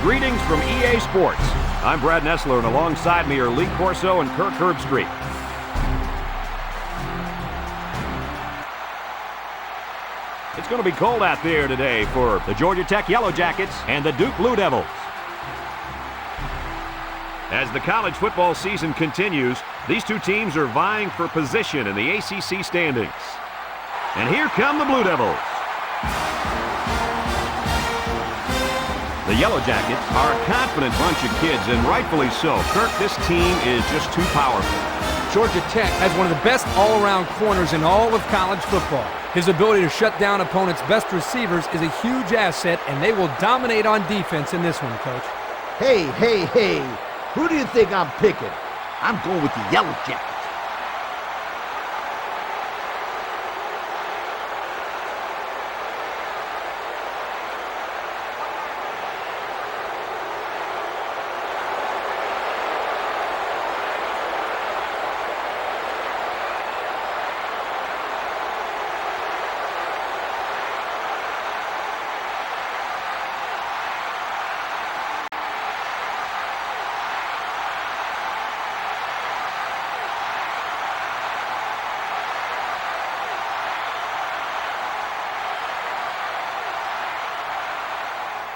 Greetings from EA Sports. I'm Brad Nessler, and alongside me are Lee Corso and Kirk Herbstreit. It's going to be cold out there today for the Georgia Tech Yellow Jackets and the Duke Blue Devils. As the college football season continues, these two teams are vying for position in the ACC standings. And here come the Blue Devils. The Yellow Jackets are a confident bunch of kids, and rightfully so. Kirk, this team is just too powerful. Georgia Tech has one of the best all-around corners in all of college football. His ability to shut down opponents' best receivers is a huge asset, and they will dominate on defense in this one, Coach. Hey. Who do you think I'm picking? I'm going with the Yellow Jackets.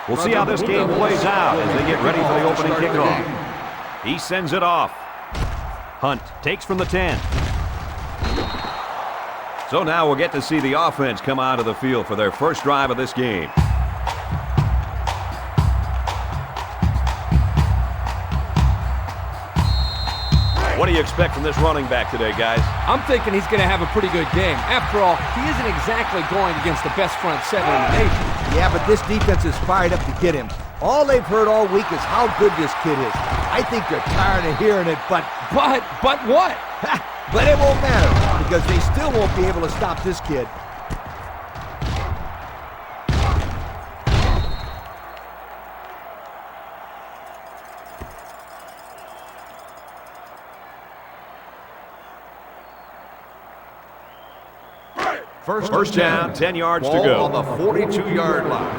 We'll see how this game plays out as they get ready for the opening kickoff. He sends it off. Hunt takes from the 10. So now we'll get to see the offense come out of the field for their first drive of this game. What do you expect from this running back today, guys? I'm thinking he's going to have a pretty good game. After all, he isn't exactly going against the best front seven in the nation. Yeah, but this defense is fired up to get him. All they've heard all week is how good this kid is. I think they're tired of hearing it, but what? But it won't matter, because they still won't be able to stop this kid. First down, 10 yards to go. On the 42-yard line.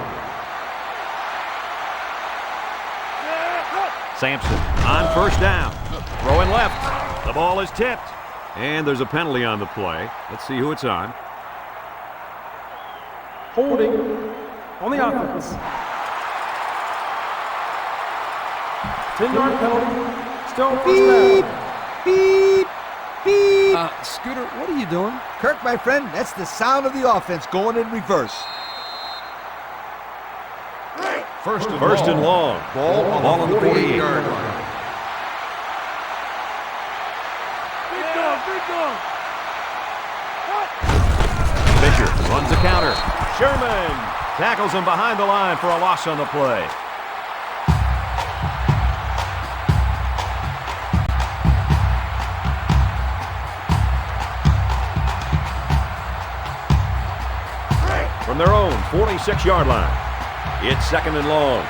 Sampson on first down. Throwing left. The ball is tipped. And there's a penalty on the play. Let's see who it's on. Holding on the offense. 10-yard penalty. Still first down. Beep. Scooter, what are you doing? Kirk, my friend, that's the sound of the offense going in reverse. First and long. Ball on the 48-yard line. Fisher runs the counter. Sherman tackles him behind the line for a loss on the play. From their own 46-yard line. It's second and long.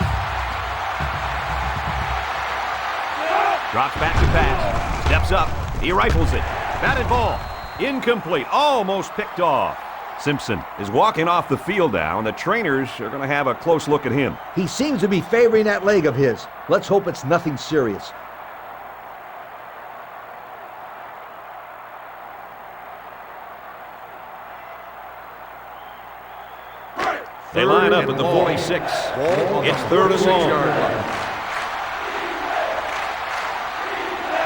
Drops back to pass. Steps up. He rifles it. Batted ball. Incomplete. Almost picked off. Simpson is walking off the field now, and the trainers are going to have a close look at him. He seems to be favoring that leg of his. Let's hope it's nothing serious. They line up at the 46. It's third and long.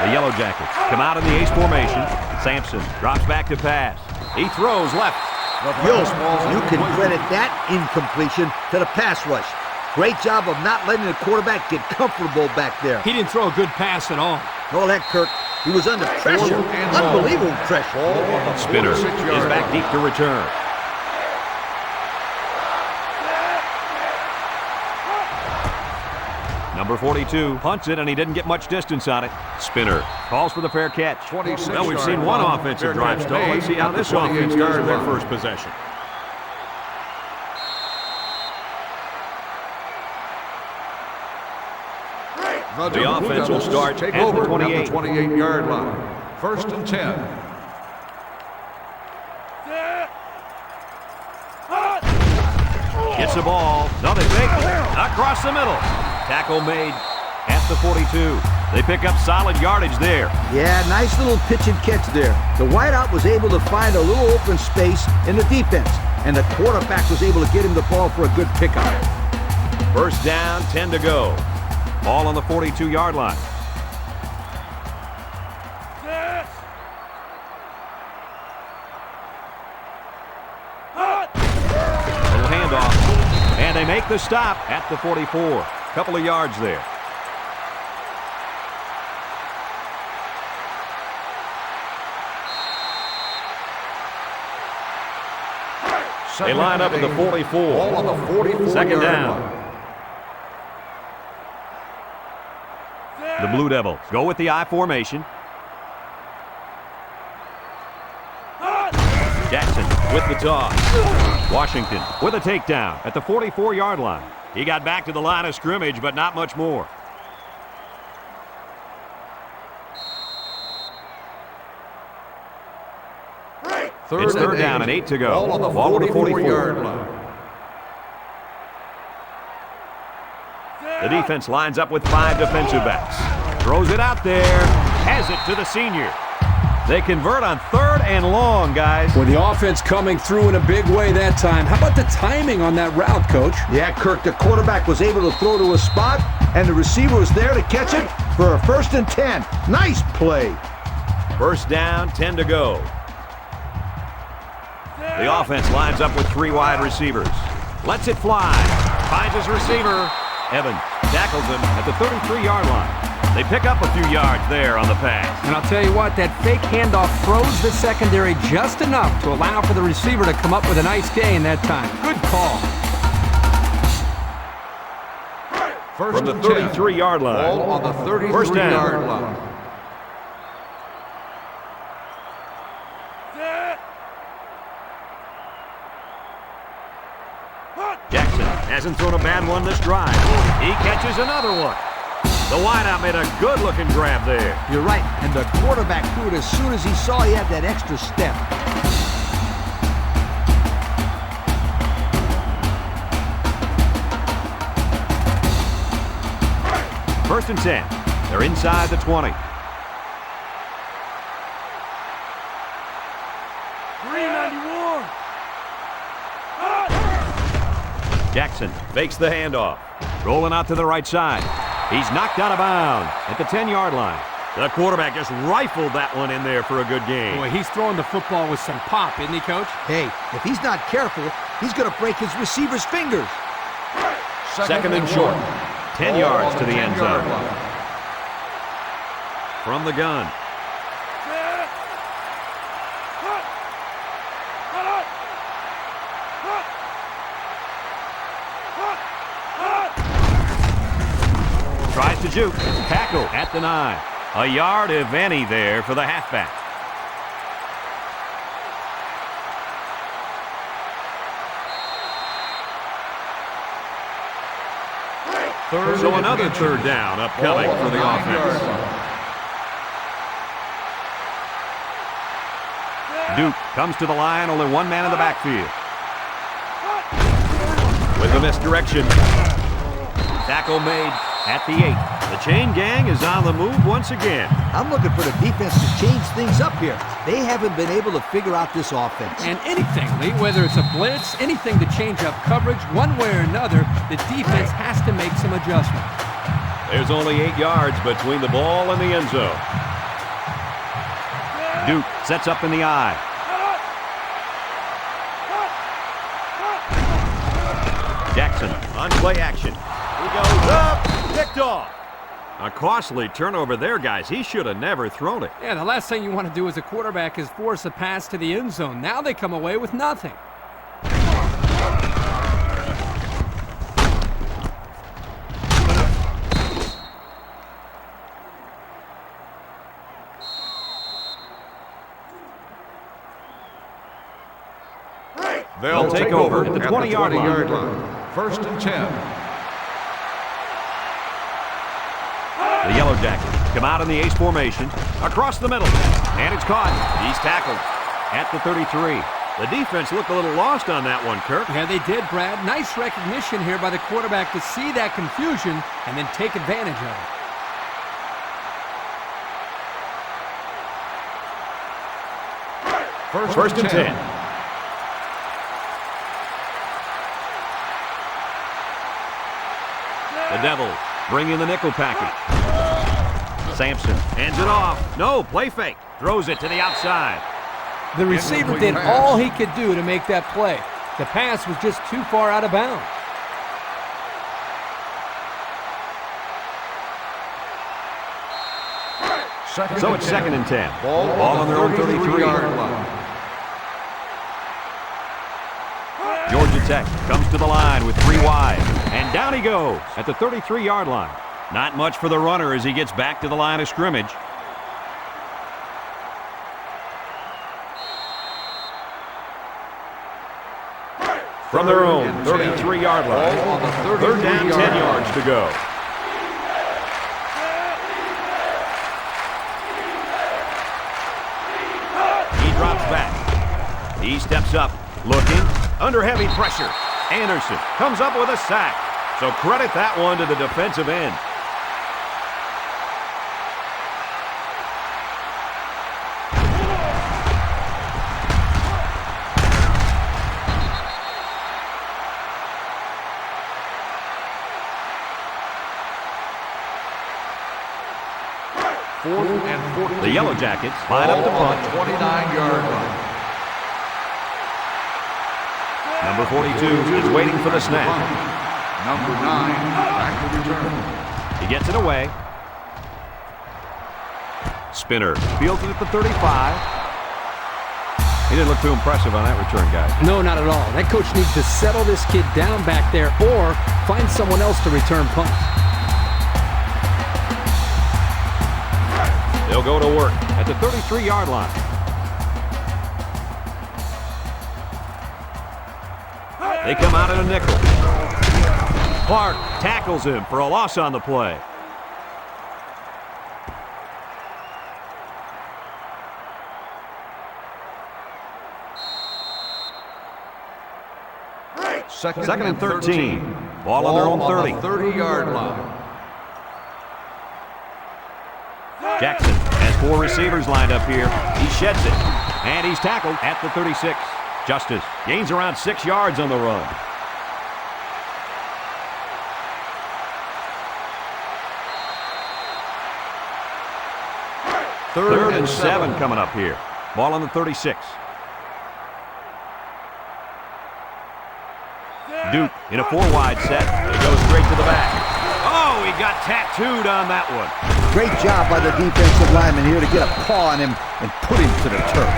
The Yellow Jackets come out in the ace formation. Sampson drops back to pass. He throws left. You can credit that incompletion to the pass rush. Great job of not letting the quarterback get comfortable back there. He didn't throw a good pass at all. All that, Kirk. He was under pressure. Unbelievable pressure. Spinner is back deep to return. Number 42 punts it, and he didn't get much distance on it. Spinner calls for the fair catch. Well, we've seen one offensive drive stall. Let's see how this offense does in their first possession. The offense will start at the 28. 28-yard line. First and 10. Gets the ball. No, they fake. Across the middle. Tackle made at the 42. They pick up solid yardage there. Yeah, nice little pitch and catch there. The wideout was able to find a little open space in the defense, and the quarterback was able to get him the ball for a good pickup. First down, 10 to go. Ball on the 42-yard line. Little handoff, and they make the stop at the 44. Couple of yards there. They line up at the 44. Ball on the 44. Second down. The Blue Devils go with the I formation. Jackson with the toss. Washington with a takedown at the 44-yard line. He got back to the line of scrimmage, but not much more. It's third down and 8 to go. Ball on the 44-yard line. The defense lines up with 5 defensive backs. Throws it out there. Has it to the senior. They convert on third and long, guys. With the offense coming through in a big way that time. How about the timing on that route, Coach? Yeah, Kirk, the quarterback was able to throw to a spot, and the receiver was there to catch it for a 1st and 10. Nice play. First down, 10 to go. The offense lines up with 3 wide receivers. Lets it fly. Finds his receiver. Evans tackles him at the 33-yard line. They pick up a few yards there on the pass. And I'll tell you what, that fake handoff froze the secondary just enough to allow for the receiver to come up with a nice gain that time. Good call. From the 33-yard line. Ball on the 33-yard line. Jackson hasn't thrown a bad one this drive. He catches another one. The wideout made a good-looking grab there. You're right, and the quarterback threw it as soon as he saw he had that extra step. First and 10. They're inside the 20. 391. Jackson fakes the handoff. Rolling out to the right side. He's knocked out of bounds at the 10-yard line. The quarterback just rifled that one in there for a good game. Boy, he's throwing the football with some pop, isn't he, Coach? Hey, if he's not careful, he's going to break his receiver's fingers. Second and short. 10 yards to the end zone. From the gun. Tries to juke. Tackle at the 9. A yard, if any, there for the halfback. So another third down upcoming for the offense. Duke comes to the line, only one man in the backfield. With the misdirection. Tackle made at the 8. The chain gang is on the move once again. I'm looking for the defense to change things up here. They haven't been able to figure out this offense. And anything, Lee, whether it's a blitz, anything to change up coverage, one way or another, the defense has to make some adjustments. There's only 8 yards between the ball and the end zone. Duke sets up in the eye. Jackson on play action. He goes up, picked off. A costly turnover there, guys. He should have never thrown it. Yeah, the last thing you want to do as a quarterback is force a pass to the end zone. Now they come away with nothing. They'll take over at the 20-yard line. First and 10. The Yellow Jackets come out in the ace formation. Across the middle. And it's caught. He's tackled at the 33. The defense looked a little lost on that one, Kirk. Yeah, they did, Brad. Nice recognition here by the quarterback to see that confusion and then take advantage of it. First and 10. The Devils bring in the nickel package. Sampson hands it off. No, play fake. Throws it to the outside. The receiver did all he could do to make that play. The pass was just too far out of bounds. So it's 2nd and 10. Ball on their own 33-yard line. Georgia Tech comes to the line with 3 wide. And down he goes at the 33-yard line. Not much for the runner as he gets back to the line of scrimmage. From their own 33-yard line. Ball on the 3rd down, 10 yards to go. He drops back. He steps up, looking, under heavy pressure. Anderson comes up with a sack. So credit that one to the defensive end. The Yellow Jackets line up to punt. 29-yard line. Number 42 is waiting for the snap. Number 9 back to return. He gets it away. Spinner fields it at the 35. He didn't look too impressive on that return, guys. No, not at all. That coach needs to settle this kid down back there or find someone else to return punts. They'll go to work at the 33-yard line. They come out in a nickel. Clark tackles him for a loss on the play. Second and 13. Ball on their own 30. 30-yard line. Jackson has 4 receivers lined up here. He sheds it. And he's tackled at the 36. Justice gains around 6 yards on the run. Third and 7 coming up here. Ball on the 36. Duke in a 4-wide set. It goes straight to the back. Oh, he got tattooed on that one. Great job by the defensive lineman here to get a paw on him and put him to the turf.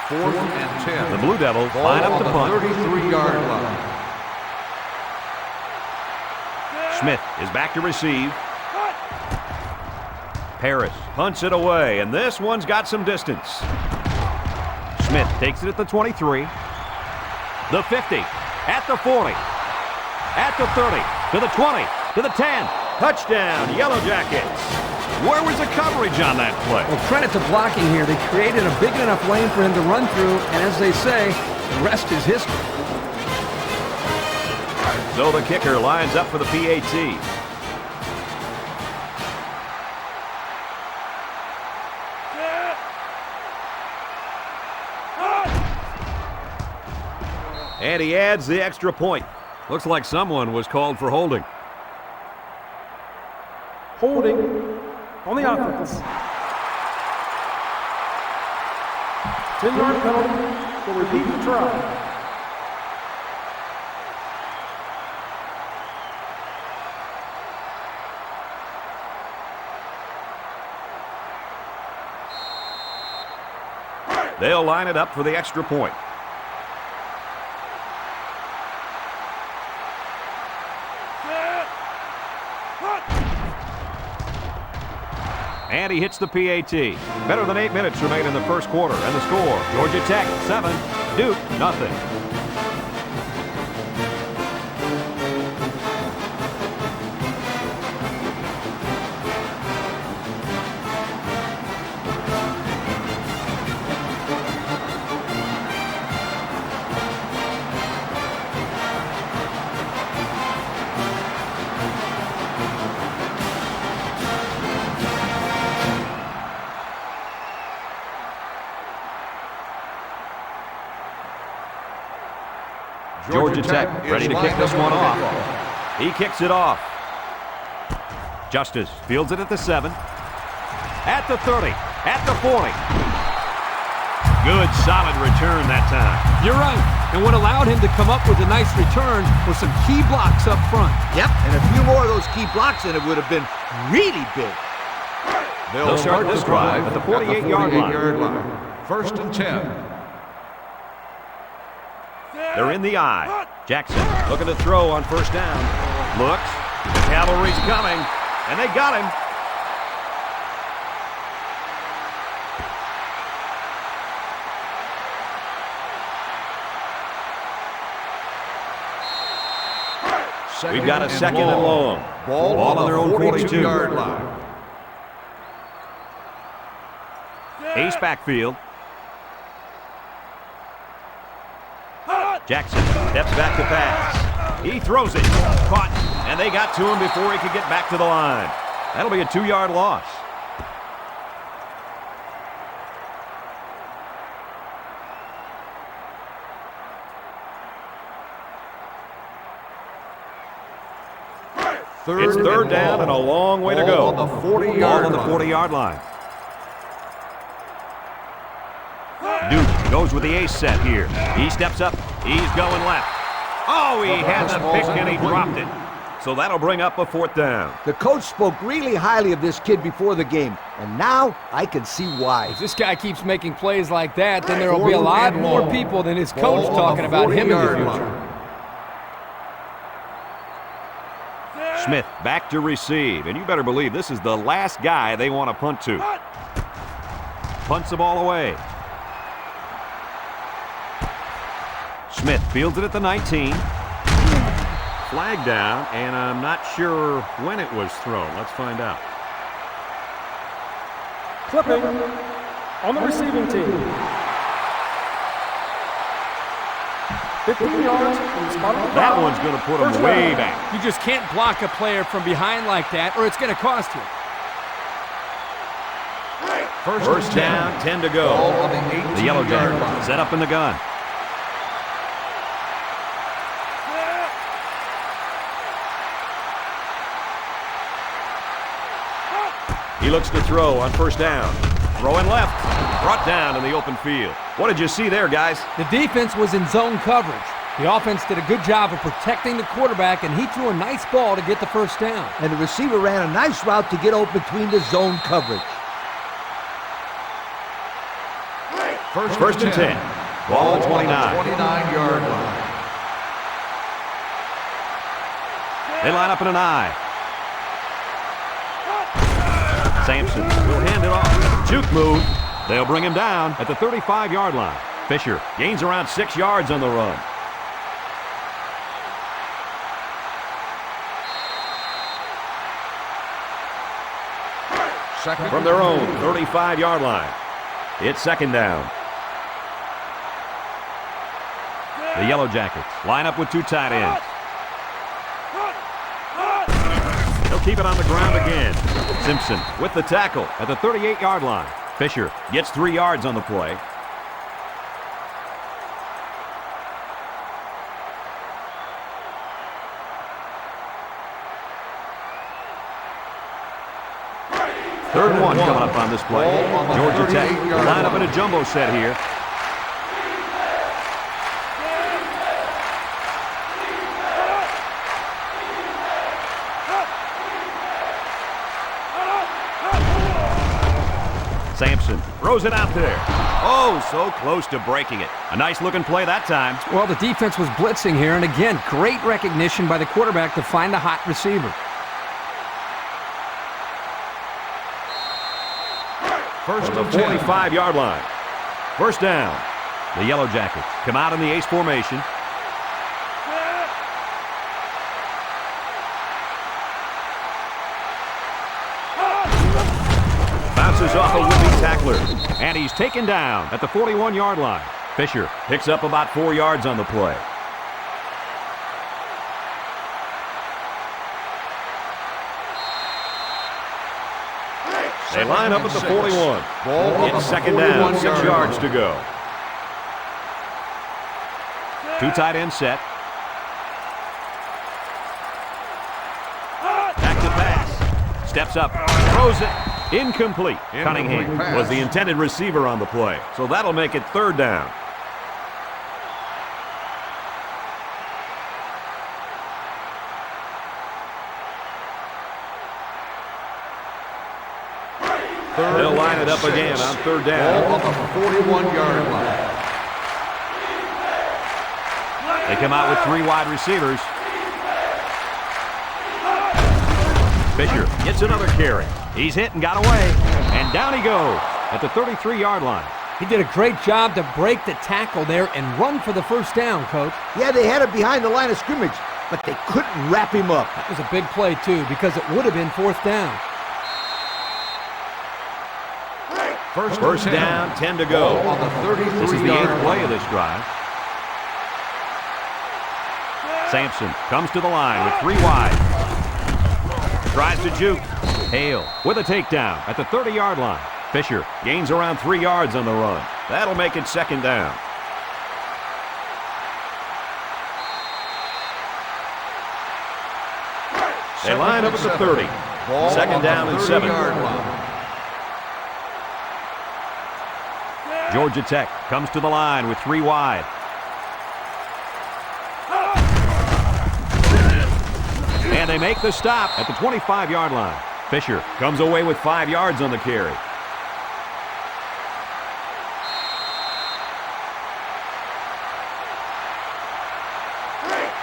Fourth and 10. The Blue Devils line up to punt. 33-yard line. Smith is back to receive. Paris punts it away, and this one's got some distance. Smith takes it at the 23, the 50, at the 40, at the 30, to the 20, to the 10. Touchdown, Yellow Jackets. Where was the coverage on that play? Well, credit to blocking here. They created a big enough lane for him to run through, and as they say, the rest is history. So the kicker lines up for the PAT. And he adds the extra point. Looks like someone was called for holding. Holding on the offense. 10-yard penalty for repeat the try. They'll line it up for the extra point. And he hits the PAT. Better than 8 minutes remain in the first quarter. And the score, Georgia Tech 7, Duke nothing. Georgia Tech ready to kick this one off. He kicks it off. Justice fields it at the 7. At the 30. At the 40. Good, solid return that time. You're right. And what allowed him to come up with a nice return were some key blocks up front. Yep, and a few more of those key blocks and it would have been really big. They'll start this drive at the 48-yard line. First and 10. They're in the eye. Jackson looking to throw on first down. Looks. The cavalry's coming. And they got him. We've got a second and long. Ball on their own 42-yard line. Ace backfield. Jackson steps back to pass. He throws it. Caught. And they got to him before he could get back to the line. That'll be a 2-yard loss. It's third down and a long way to go. On the 40-yard line. Duke goes with the ace set here. He steps up. He's going left. Oh, he had the pick and he dropped it. So that'll bring up a 4th down. The coach spoke really highly of this kid before the game, and now I can see why. If this guy keeps making plays like that, then there will be a lot more people than his coach talking about him in the future. Smith back to receive, and you better believe this is the last guy they want to punt to. Punts the ball away. Smith fields it at the 19. Flag down, and I'm not sure when it was thrown. Let's find out. Clipping on the receiving team. 15 yards from the spot on the That ground. one's going to put him First way down. back. You just can't block a player from behind like that, or it's going to cost you. First down, 10 to go. On The Yellow line. Jackets set up in the gun. He looks to throw on first down. Throwing left. Brought down in the open field. What did you see there, guys? The defense was in zone coverage. The offense did a good job of protecting the quarterback, and he threw a nice ball to get the first down. And the receiver ran a nice route to get out between the zone coverage. First and 10. Ball at 29. 29-yard line. They line up in an eye. Sampson will hand it off. Juke move. They'll bring him down at the 35-yard line. Fisher gains around 6 yards on the run. Second From their own 35-yard line. It's second down. The Yellow Jackets line up with 2 tight ends. They'll keep it on the ground again. Simpson with the tackle at the 38-yard line. Fisher gets 3 yards on the play. Third and 1 coming up on this play. Georgia Tech will line up in a jumbo set here. Sampson throws it out there. Oh, so close to breaking it. A nice looking play that time. Well, the defense was blitzing here, and again, great recognition by the quarterback to find a hot receiver. First on the 45-yard line. First down. The Yellow Jackets come out in the ace formation. Bounces off a would-be tackler, and he's taken down at the 41-yard line. Fisher picks up about 4 yards on the play. They line up at the 41. It's second down, 6 yards to go. 2 tight end set. Steps up, throws it, incomplete. Cunningham pass. was the intended receiver on the play, so that'll make it 3rd down. They'll line it up again on 3rd down. Ball on the 41-yard line. They come out with 3 wide receivers. Fisher gets another carry. He's hit and got away. And down he goes at the 33-yard line. He did a great job to break the tackle there and run for the 1st down, Coach. Yeah, they had him behind the line of scrimmage, but they couldn't wrap him up. That was a big play, too, because it would have been 4th down. First down, 10 to go. Ball on the 33-yard This is the 8th play of line. this drive. Sampson comes to the line with 3 wide. Tries to juke. Hale with a takedown at the 30-yard line. Fisher gains around 3 yards on the run. That'll make it 2nd down. They line up at the 30. Ball 2nd on down the and 7. 30-yard line. Georgia Tech comes to the line with 3 wide. And they make the stop at the 25-yard line. Fisher comes away with 5 yards on the carry.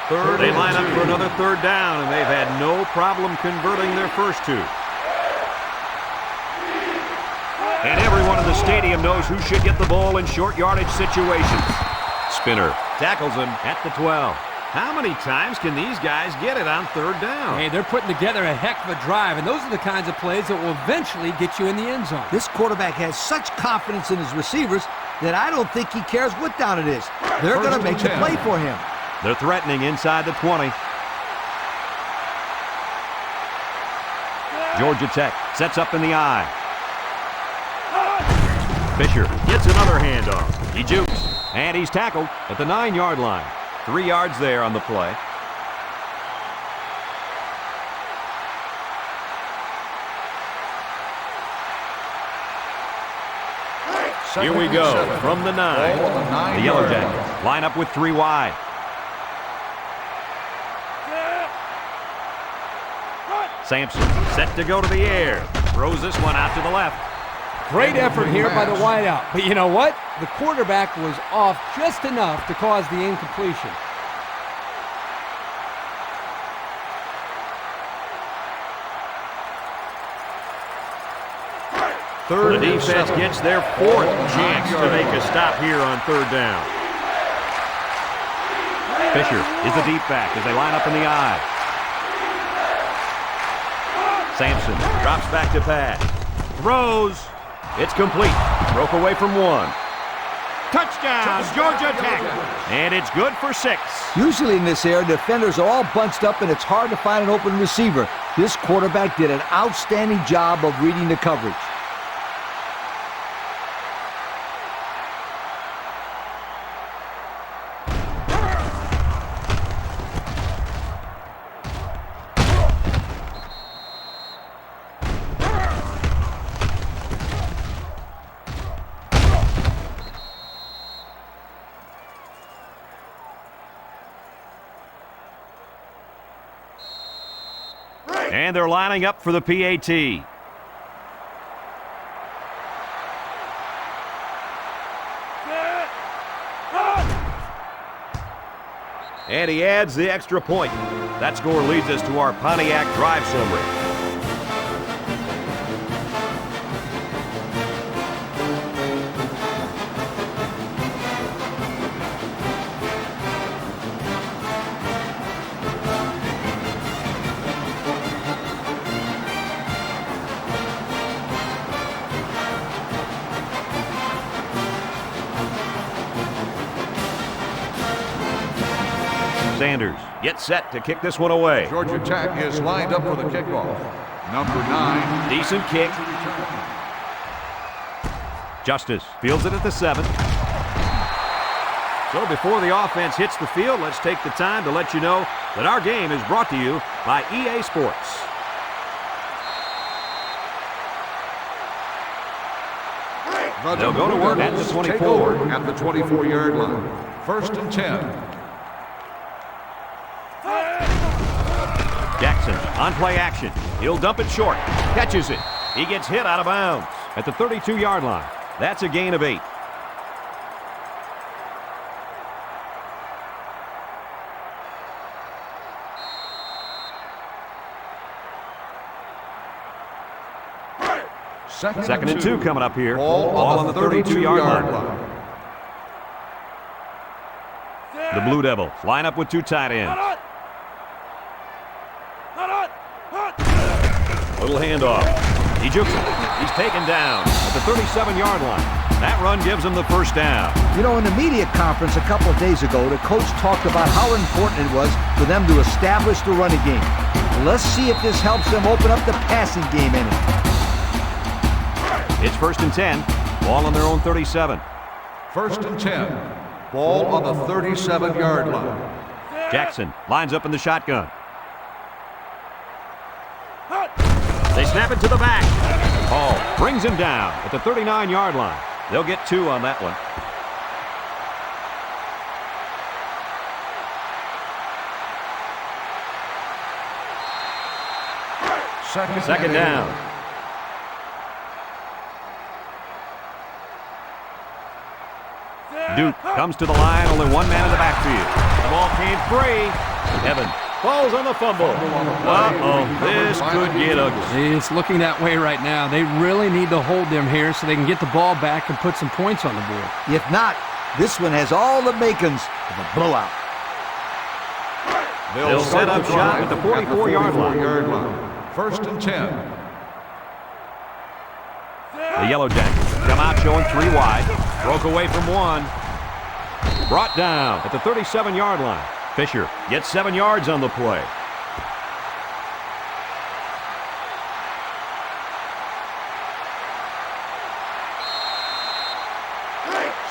They line up for another 3rd down, and they've had no problem converting their first 2. And everyone in the stadium knows who should get the ball in short yardage situations. Spinner tackles him at the 12. How many times can these guys get it on 3rd down? Hey, they're putting together a heck of a drive, and those are the kinds of plays that will eventually get you in the end zone. This quarterback has such confidence in his receivers that I don't think he cares what down it is. They're going to make the play for him. They're threatening inside the 20. Georgia Tech sets up in the eye. Fisher gets another handoff. He jukes, and he's tackled at the 9-yard line. 3 yards there on the play. Here we go from the 9. Ball on the 9-yard The Yellow line. Jackets line up with 3 wide. Sampson set to go to the air. Throws this one out to the left. Great effort here by the wideout. But you know what? The quarterback was off just enough to cause the incompletion. The defense gets their 4th chance to make a stop here on 3rd down. Fisher is the deep back as they line up in the eye. Sampson drops back to pass. Throws. It's complete. Broke away from 1. Touchdown, Georgia Tech. And it's good for 6. Usually in this area, defenders are all bunched up and it's hard to find an open receiver. This quarterback did an outstanding job of reading the coverage. And they're lining up for the PAT. And he adds the extra point. That score leads us to our Pontiac drive summary. Sanders gets set to kick this one away. Georgia Tech is lined up for the kickoff. Number 9. Decent kick. Justice fields it at the 7. So before the offense hits the field, let's take the time to let you know that our game is brought to you by EA Sports. They'll go to work at the 24. Take over at the 24-yard line. 1st and 10. Jackson on play action. He'll dump it short. Catches it. He gets hit out of bounds at the 32-yard line. That's a gain of 8. Second and 2 coming up here. Ball on the 32-yard line. The Blue Devils line up with 2 tight ends. Little handoff. He jukes it. He's taken down at the 37-yard line. That run gives him the first down. You know, in the media conference a couple of days ago, the coach talked about how important it was for them to establish the running game. Let's see if this helps them open up the passing game any. It's 1st and 10. Ball on their own 37. 1st and 10. Ball on the 37-yard line. Jackson lines up in the shotgun. They snap it to the back. Hall brings him down at the 39-yard line. They'll get 2 on that one. Second down. Duke comes to the line, only 1 man in the backfield. The ball came free. Evan falls on the fumble. Uh-oh, this could get ugly. It's looking that way right now. They really need to hold them here so they can get the ball back and put some points on the board. If not, this one has all the makings of a blowout. They'll set up shop at the 44-yard line. 1st and 10. The Yellow Jackets come out showing 3 wide. Broke away from 1. Brought down at the 37-yard line. Fisher gets 7 yards on the play.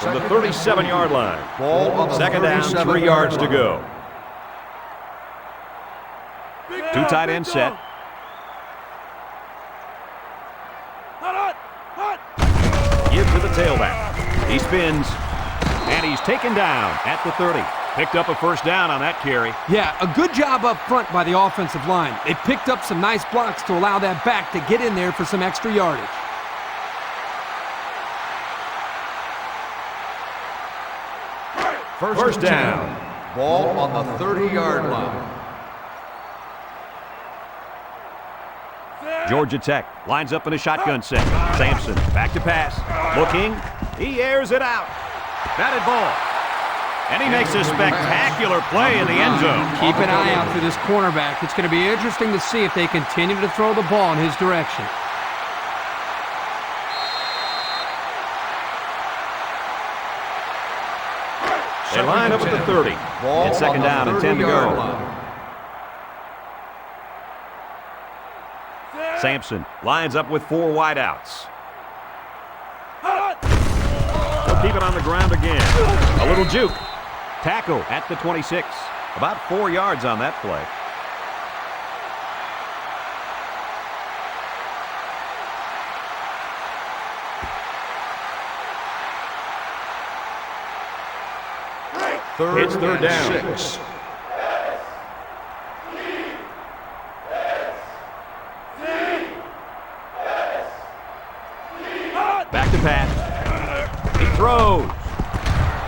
From the 37-yard line. Ball on the 2nd down, 3 yards to go. 2 tight end set. Give to the tailback. He spins, and he's taken down at the 30. Picked up a first down on that carry. Yeah, a good job up front by the offensive line. They picked up some nice blocks to allow that back to get in there for some extra yardage. First down. Ball on the 30-yard line. Georgia Tech lines up in a shotgun set. Sampson back to pass. Looking. He airs it out. Batted ball. And he makes a spectacular play in the end zone. Keep an eye out for this cornerback. It's going to be interesting to see if they continue to throw the ball in his direction. They line up at the 30. It's 2nd down and 10 to go. Sampson lines up with 4 wideouts. They'll keep it on the ground again. A little juke. Tackle at the 26. About 4 yards on that play. It's 3rd down. 6. Back to pass. He throws.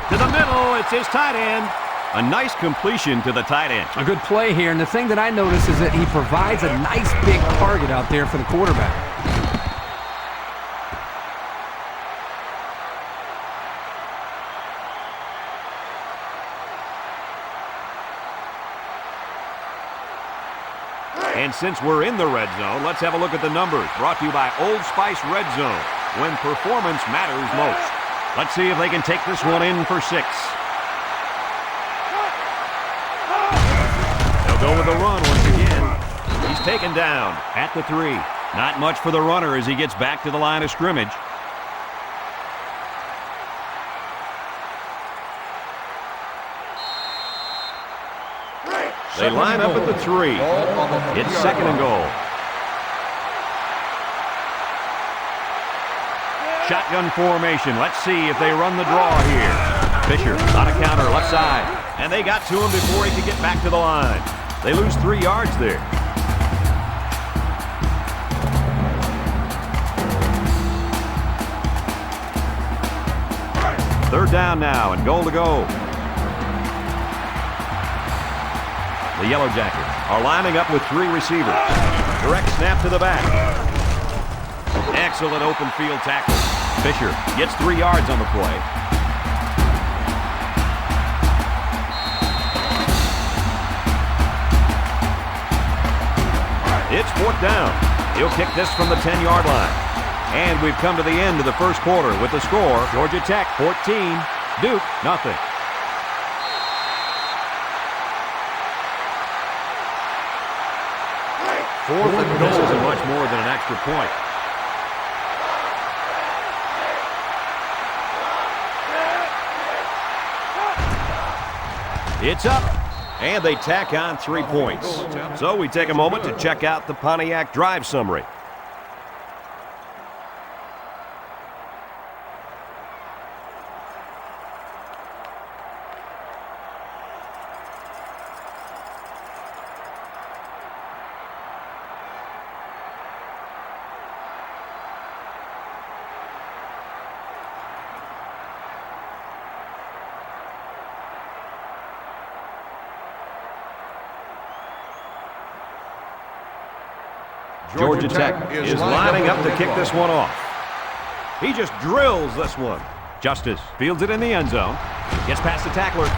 To the middle, it's his tight end. A nice completion to the tight end. A good play here, and the thing that I notice is that he provides a nice big target out there for the quarterback. And since we're in the red zone, let's have a look at the numbers. Brought to you by Old Spice Red Zone, when performance matters most. Let's see if they can take this one in for 6. They'll go with the run once again. He's taken down at the 3. Not much for the runner as he gets back to the line of scrimmage. They line up at the 3. It's 2nd and goal. Shotgun formation. Let's see if they run the draw here. Fisher on a counter, left side. And they got to him before he could get back to the line. They lose 3 yards there. Third down now and goal to go. The Yellow Jackets are lining up with 3 receivers. Direct snap to the back. Excellent open field tackle. Fisher gets 3 yards on the play. It's 4th down. He'll kick this from the 10-yard line. And we've come to the end of the first quarter with the score, Georgia Tech 14, Duke nothing. Fourth and goal. This isn't much more than an extra point. It's up, and they tack on 3 points. So we take a moment to check out the Pontiac drive summary. Georgia Tech is lining up to kick this one off. He just drills this one. Justice fields it in the end zone. Gets past the tackler.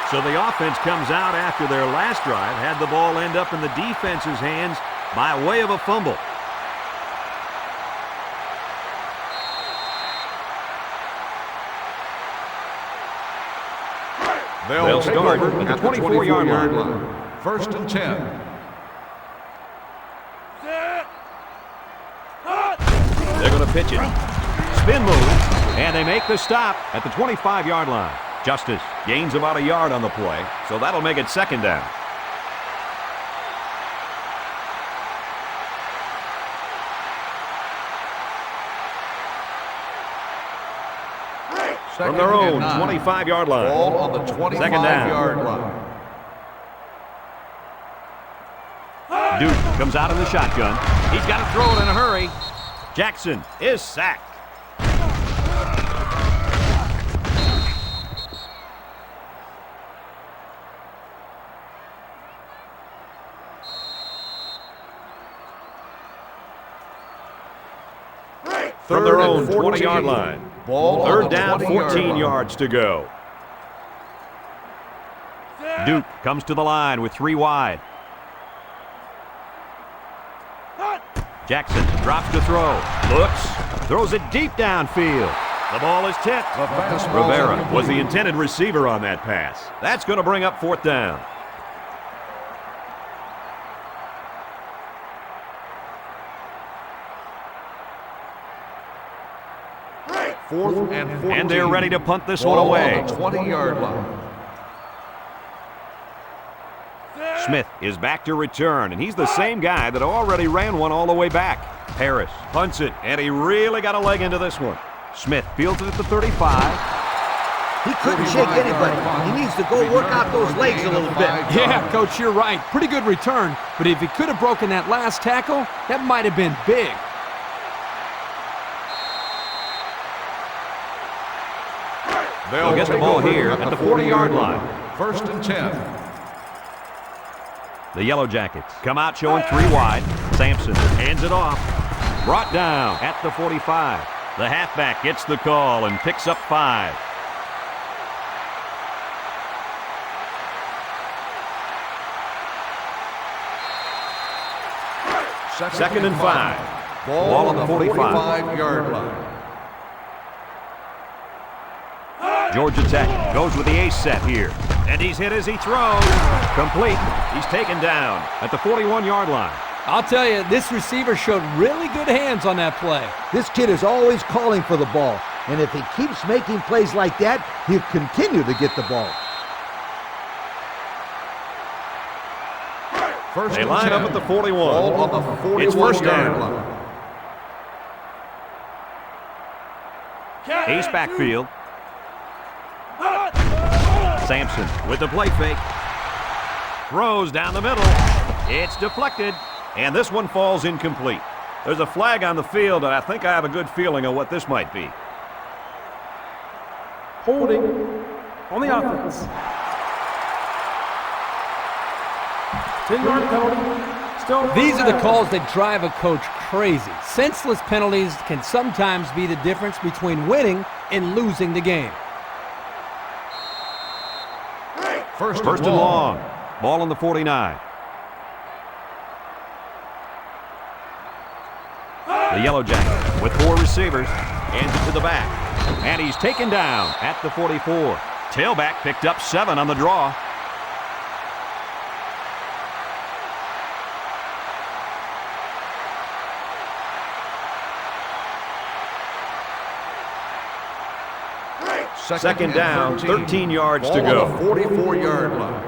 So the offense comes out after their last drive, had the ball end up in the defense's hands by way of a fumble. They'll start at the 24-yard line. First and 10. They're going to pitch it. Spin move, and they make the stop at the 25-yard line. Justice gains about a yard on the play, so that'll make it 2nd down. From their own 25-yard line. Ball on the 25-yard line. Duke comes out in the shotgun. He's got to throw it in a hurry. Jackson is sacked. From their own 20-yard line. Ball Third down, 14 yards to go. Duke comes to the line with 3 wide. Jackson drops to throw. Looks. Throws it deep downfield. The ball is tipped. Rivera was the intended receiver on that pass. That's going to bring up 4th down. Fourth and 14. And they're ready to punt this one away. On the 20-yard line. Smith is back to return, and he's the same guy that already ran one all the way back. Harris punts it, and he really got a leg into this one. Smith fields it at the 35. He couldn't shake anybody. He needs to go work out those legs a little bit. Yeah, Coach, you're right. Pretty good return, but if he could have broken that last tackle, that might have been big. They'll get the ball here at the 40-yard line. First and 10. The Yellow Jackets come out showing 3 wide. Sampson hands it off. Brought down at the 45. The halfback gets the call and picks up 5. Second and 5. Ball on the 45-yard line. Georgia Tech goes with the ace set here. And he's hit as he throws. Complete. He's taken down at the 41-yard line. I'll tell you, this receiver showed really good hands on that play. This kid is always calling for the ball, and if he keeps making plays like that, he'll continue to get the ball. They line up at the 41. Ball on the 41 It's 1st down. line. Ace backfield. Sampson with the play fake. Throws down the middle. It's deflected, and this one falls incomplete. There's a flag on the field, and I think I have a good feeling of what this might be. Holding on the offense. 10-yard penalty. Still These are the calls that drive a coach crazy. Senseless penalties can sometimes be the difference between winning and losing the game. First and long. Ball on the 49. The Yellow Jackets with 4 receivers. Hands it to the back. And he's taken down at the 44. Tailback picked up 7 on the draw. Second down, 13 yards to go. On the 44-yard line.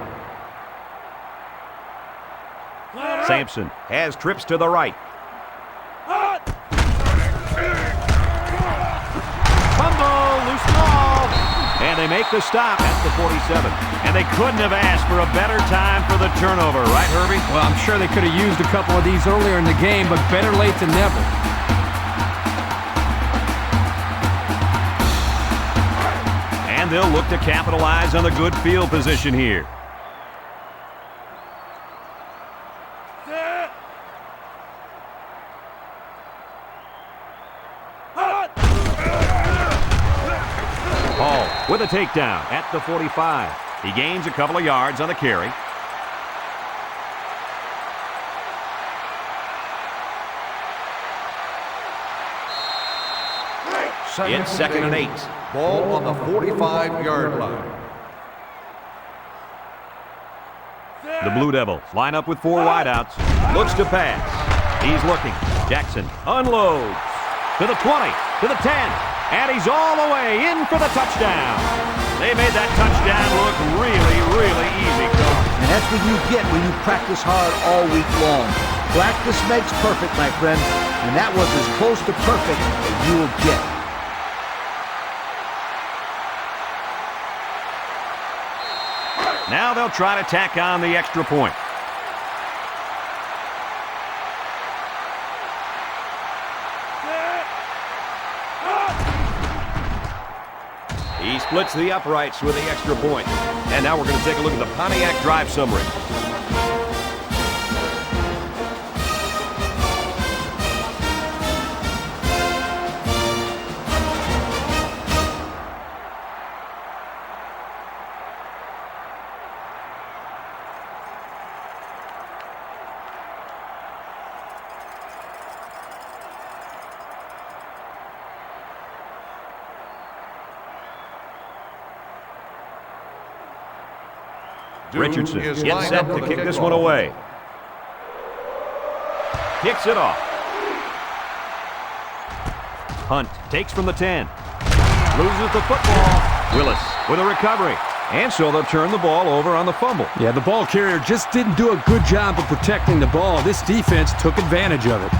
Sampson has trips to the right. Fumble, loose ball. And they make the stop at the 47. And they couldn't have asked for a better time for the turnover, right, Herbie? Well, I'm sure they could have used a couple of these earlier in the game, but better late than never. And they'll look to capitalize on the good field position here. Hall with a takedown at the 45. He gains a couple of yards on the carry. It's second and 8. Ball on the 45-yard line. The Blue Devils line up with 4 wideouts. Looks to pass. He's looking. Jackson unloads. To the 20. To the 10. And he's all the way in for the touchdown. They made that touchdown look really, really easy, Coach. And that's what you get when you practice hard all week long. Practice makes perfect, my friend. And that was as close to perfect as you will get. Now they'll try to tack on the extra point. He splits the uprights with the extra point. And now we're going to take a look at the Pontiac drive summary. Richardson gets set to kick this one away. Kicks it off. Hunt takes from the 10. Loses the football. Willis with a recovery. And so they'll turn the ball over on the fumble. Yeah, the ball carrier just didn't do a good job of protecting the ball. This defense took advantage of it.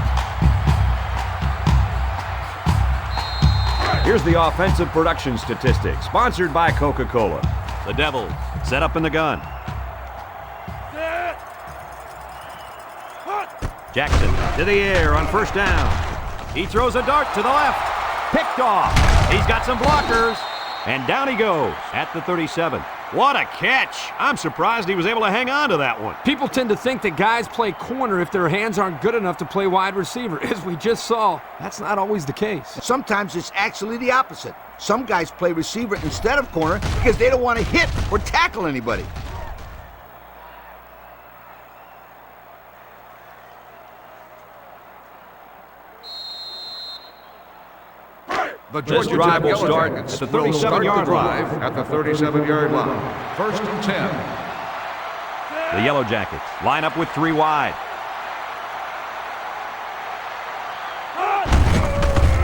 Here's the offensive production statistics, sponsored by Coca-Cola. The Devils set up in the gun. Jackson to the air on first down. He throws a dart to the left. Picked off. He's got some blockers. And down he goes at the 37. What a catch. I'm surprised he was able to hang on to that one. People tend to think that guys play corner if their hands aren't good enough to play wide receiver. As we just saw, that's not always the case. Sometimes it's actually the opposite. Some guys play receiver instead of corner because they don't want to hit or tackle anybody. The This drive will start at the 37-yard line. At the 37-yard line. First and 10. The Yellow Jackets line up with 3 wide.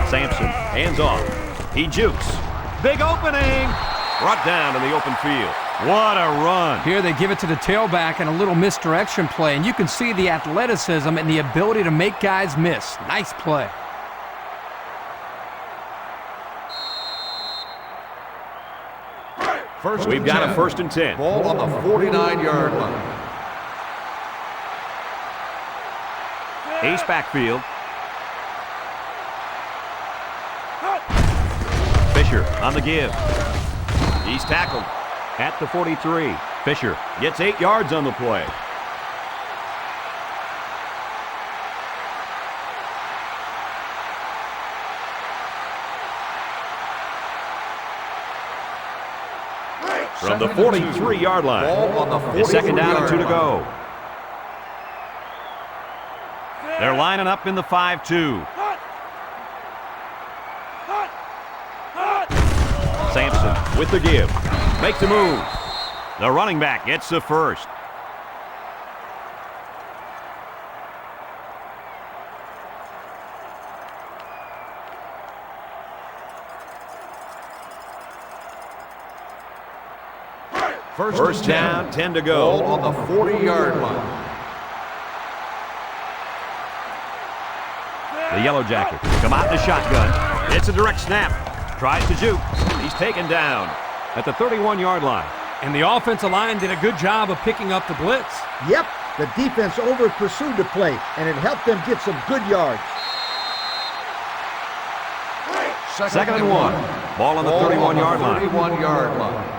Sampson, hands off. He jukes. Big opening. Brought down in the open field. What a run. Here they give it to the tailback and a little misdirection play, and you can see the athleticism and the ability to make guys miss. Nice play. We've got a 1st and 10. Ball on the 49-yard line. Ace backfield. Fisher on the give. He's tackled at the 43. Fisher gets 8 yards on the play. From the 43-yard line. Ball on the 43-yard It's 2nd down and 2 to line. go. They're lining up in the 5-2. Sampson with the give. Makes a move. The running back gets the first. First down, 10 to go. Ball on the 40-yard line. The Yellow Jackets come out in the shotgun. It's a direct snap. Tries to juke. He's taken down at the 31-yard line. And the offensive line did a good job of picking up the blitz. Yep, the defense over-pursued the play, and it helped them get some good yards. 2nd and 1. Ball on the 31-yard line. 31-yard line.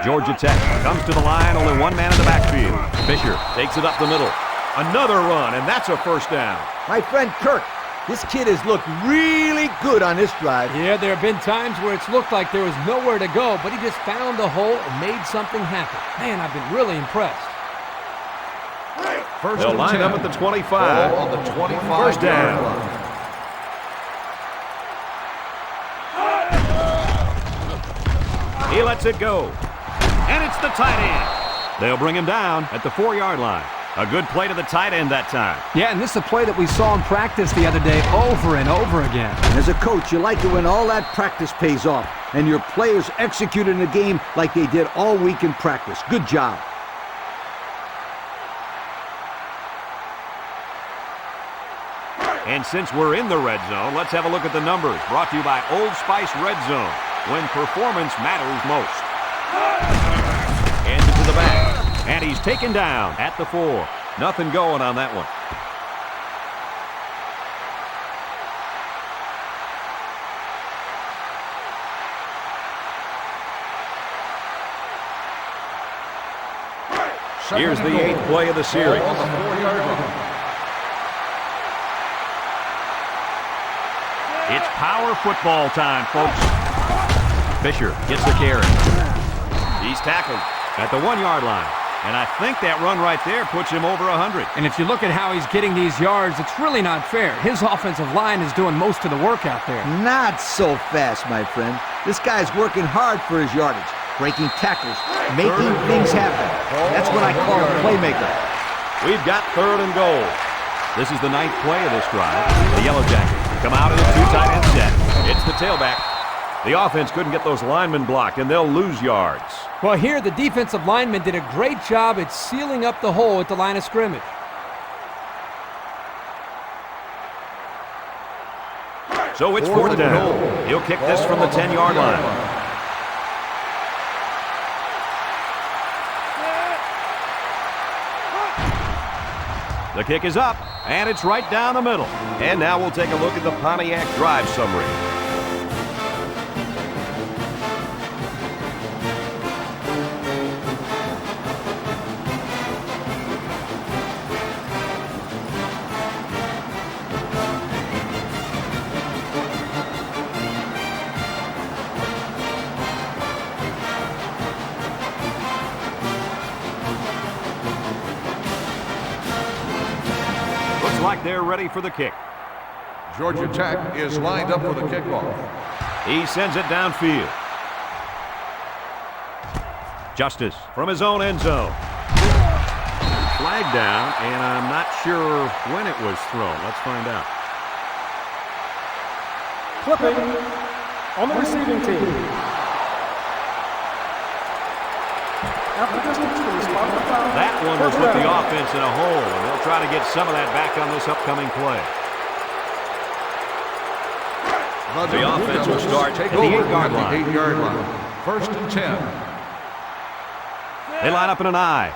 Georgia Tech comes to the line, only one man in the backfield. Fisher takes it up the middle. Another run, and that's a 1st down. My friend Kirk, this kid has looked really good on this drive. Yeah, there have been times where it's looked like there was nowhere to go, but he just found the hole and made something happen. Man, I've been really impressed. First They'll and line 10. up at the 25. Ball on the 25-yard 1st down. line. He lets it go. And it's the tight end. They'll bring him down at the 4-yard line. A good play to the tight end that time. Yeah, and this is a play that we saw in practice the other day over and over again. As a coach, you like it when all that practice pays off, and your players execute in the game like they did all week in practice. Good job. And since we're in the red zone, let's have a look at the numbers. Brought to you by Old Spice Red Zone, when performance matters most. Hands it to the back, and he's taken down at the 4. Nothing going on that one. Here's the 8th play of the series. Ball on the 4-yard line. It's power football time, folks. Fisher gets the carry. He's tackled at the 1-yard line. And I think that run right there puts him over 100. And if you look at how he's getting these yards, it's really not fair. His offensive line is doing most of the work out there. Not so fast, my friend. This guy's working hard for his yardage, breaking tackles, making things happen. That's what I call a playmaker. We've got 3rd and goal. This is the 9th play of this drive. The Yellow Jackets come out in a 2 tight end set. It's the tailback. The offense couldn't get those linemen blocked, and they'll lose yards. Well, here the defensive linemen did a great job at sealing up the hole at the line of scrimmage. So it's 4th down. He'll kick this from the 10-yard line. The kick is up, and it's right down the middle. And now we'll take a look at the Pontiac drive summary. Like they're ready for the kick. Georgia Tech is lined up for the kickoff. He sends it downfield. Justice from his own end zone. Flag down, and I'm not sure when it was thrown. Let's find out. Clipping on the receiving team. After distance to respond to foul. That one will put the offense in a hole, and they'll try to get some of that back on this upcoming play. The offense will start at the 8-yard line. 8-yard line. First and 10. They line up in an I.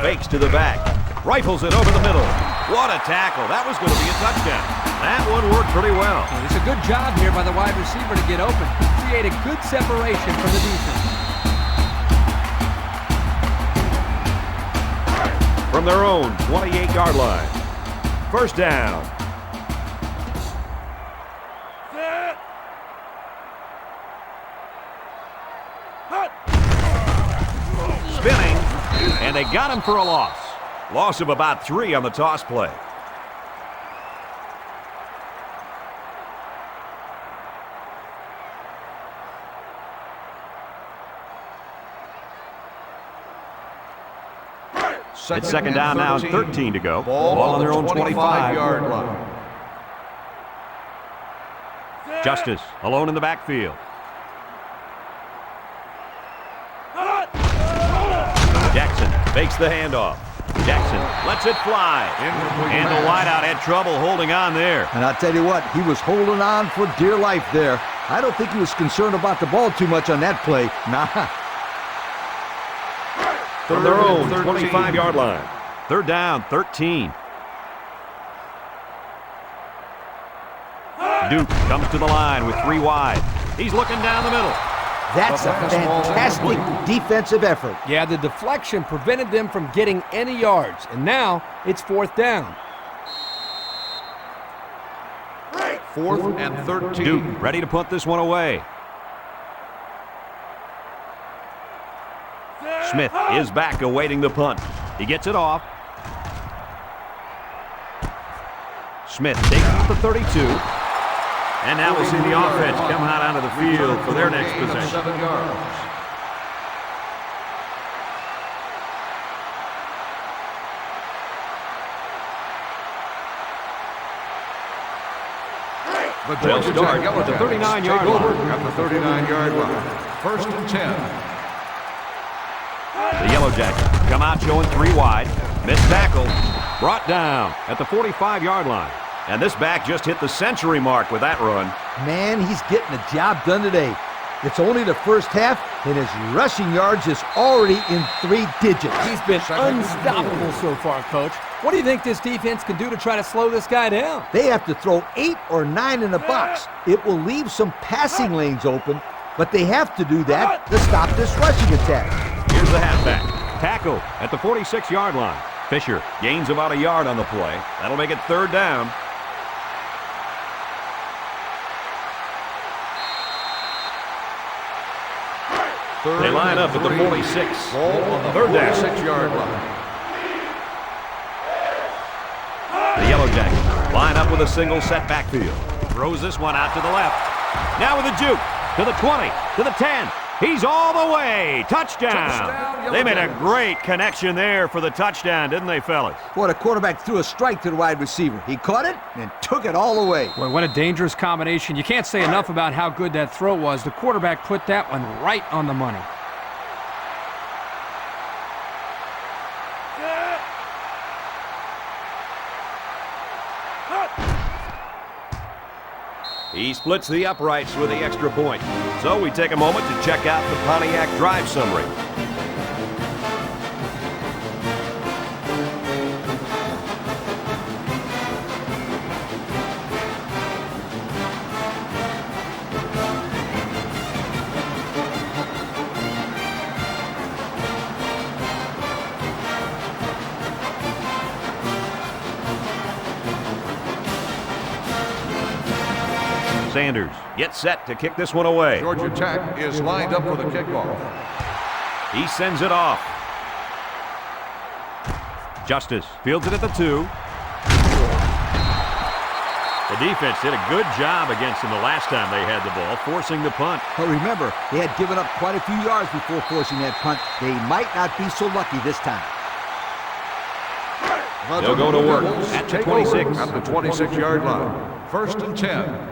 Fakes to the back. Rifles it over the middle. What a tackle. That was going to be a touchdown. That one worked pretty well. It's a good job here by the wide receiver to get open. Create a good separation from the defense. From their own 28-yard line. First down. Spinning, and they got him for a loss. Loss of about 3 on the toss play. It's second down now and 13 to go. Ball on their own 25-yard line. Justice alone in the backfield. Jackson fakes the handoff. Jackson lets it fly. And the wideout had trouble holding on there. And I'll tell you what, he was holding on for dear life there. I don't think he was concerned about the ball too much on that play. Nah. From their own 25-yard line. Third down, 13. Duke comes to the line with 3 wide. He's looking down the middle. That's a fantastic defensive effort. Yeah, the deflection prevented them from getting any yards. And now it's 4th down. 4th and 13. Duke ready to punt this one away. Smith is back awaiting the punt. He gets it off. Smith takes it to the 32. And now we'll see the offense come out onto the field for their next possession. 7 yards. They'll start at the 39-yard line. At the 39-yard line. First and 10. The Yellow Jackets come out showing 3 wide. Missed tackle. Brought down at the 45-yard line. And this back just hit the century mark with that run. Man, he's getting the job done today. It's only the first half, and his rushing yards is already in 3 digits. He's been unstoppable so far, Coach. What do you think this defense can do to try to slow this guy down? They have to throw 8 or 9 in the box. It will leave some passing lanes open, but they have to do that to stop this rushing attack. Here's the halfback. Tackle at the 46-yard line. Fisher gains about a yard on the play. That'll make it 3rd down. They line up at the 46. Ball on the 3rd down. 46-yard line. The Yellow Jackets line up with a single set backfield. Throws this one out to the left. Now with a juke. To the 20. To the 10. He's all the way. Touchdown. They made a great connection there for the touchdown, didn't they, fellas? Boy, the quarterback threw a strike to the wide receiver. He caught it and took it all the way. Boy, what a dangerous combination. You can't say enough about how good that throw was. The quarterback put that one right on the money. He splits the uprights with the extra point. So we take a moment to check out the Pontiac drive summary. Sanders gets set to kick this one away. Georgia Tech is lined up for the kickoff. He sends it off. Justice fields it at the 2. The defense did a good job against them the last time they had the ball, forcing the punt. But remember, they had given up quite a few yards before forcing that punt. They might not be so lucky this time. They'll go to work at the 26. At the 26-yard line. First and 10.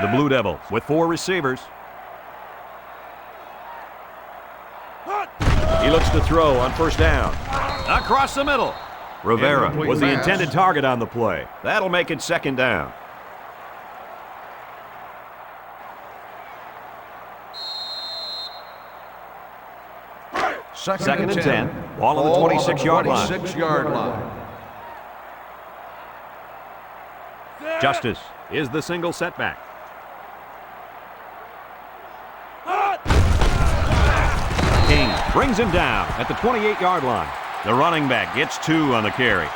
The Blue Devils with 4 receivers. He looks to throw on first down. Across the middle. Rivera Incomplete was the pass. intended target on the play. That'll make it 2nd down. Second and 10. Ball on the 26-yard line. 26-yard line. Justice is the single setback. King brings him down at the 28-yard line. The running back gets 2 on the carry.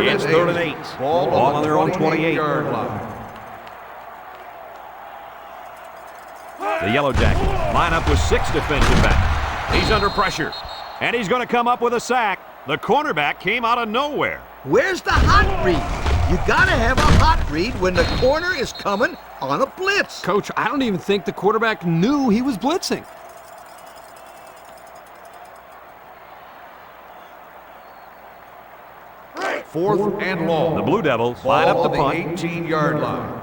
It's 3rd and 8. Ball on their own 28-yard line. The Yellow Jackets line up with 6 defensive backs. He's under pressure, and he's going to come up with a sack. The cornerback came out of nowhere. Where's the hot read? You gotta have a hot read when the corner is coming on a blitz. Coach, I don't even think the quarterback knew he was blitzing. Fourth and long. The Blue Devils line up the Ball on punt. the 18-yard line.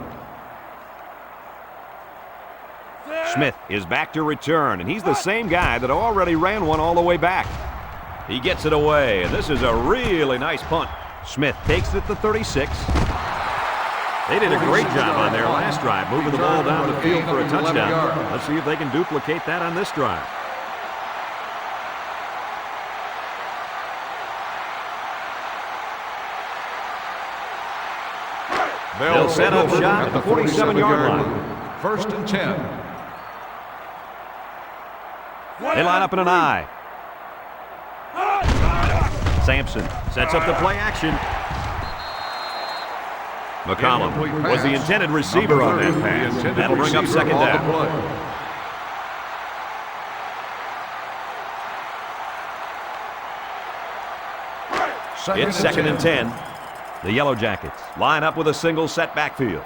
Smith is back to return, and he's the same guy that already ran one all the way back. He gets it away, and this is a really nice punt. Smith takes it to 36. They did a great job on their last drive, moving the ball down the field for a touchdown. Let's see if they can duplicate that on this drive. They'll set up shot at the 47-yard line. 1st and 10. They line up in an I. Sampson sets up the play action. McCollum was the intended receiver on that pass. That'll bring up 2nd down. It's 2nd and 10. The Yellow Jackets line up with a single set backfield.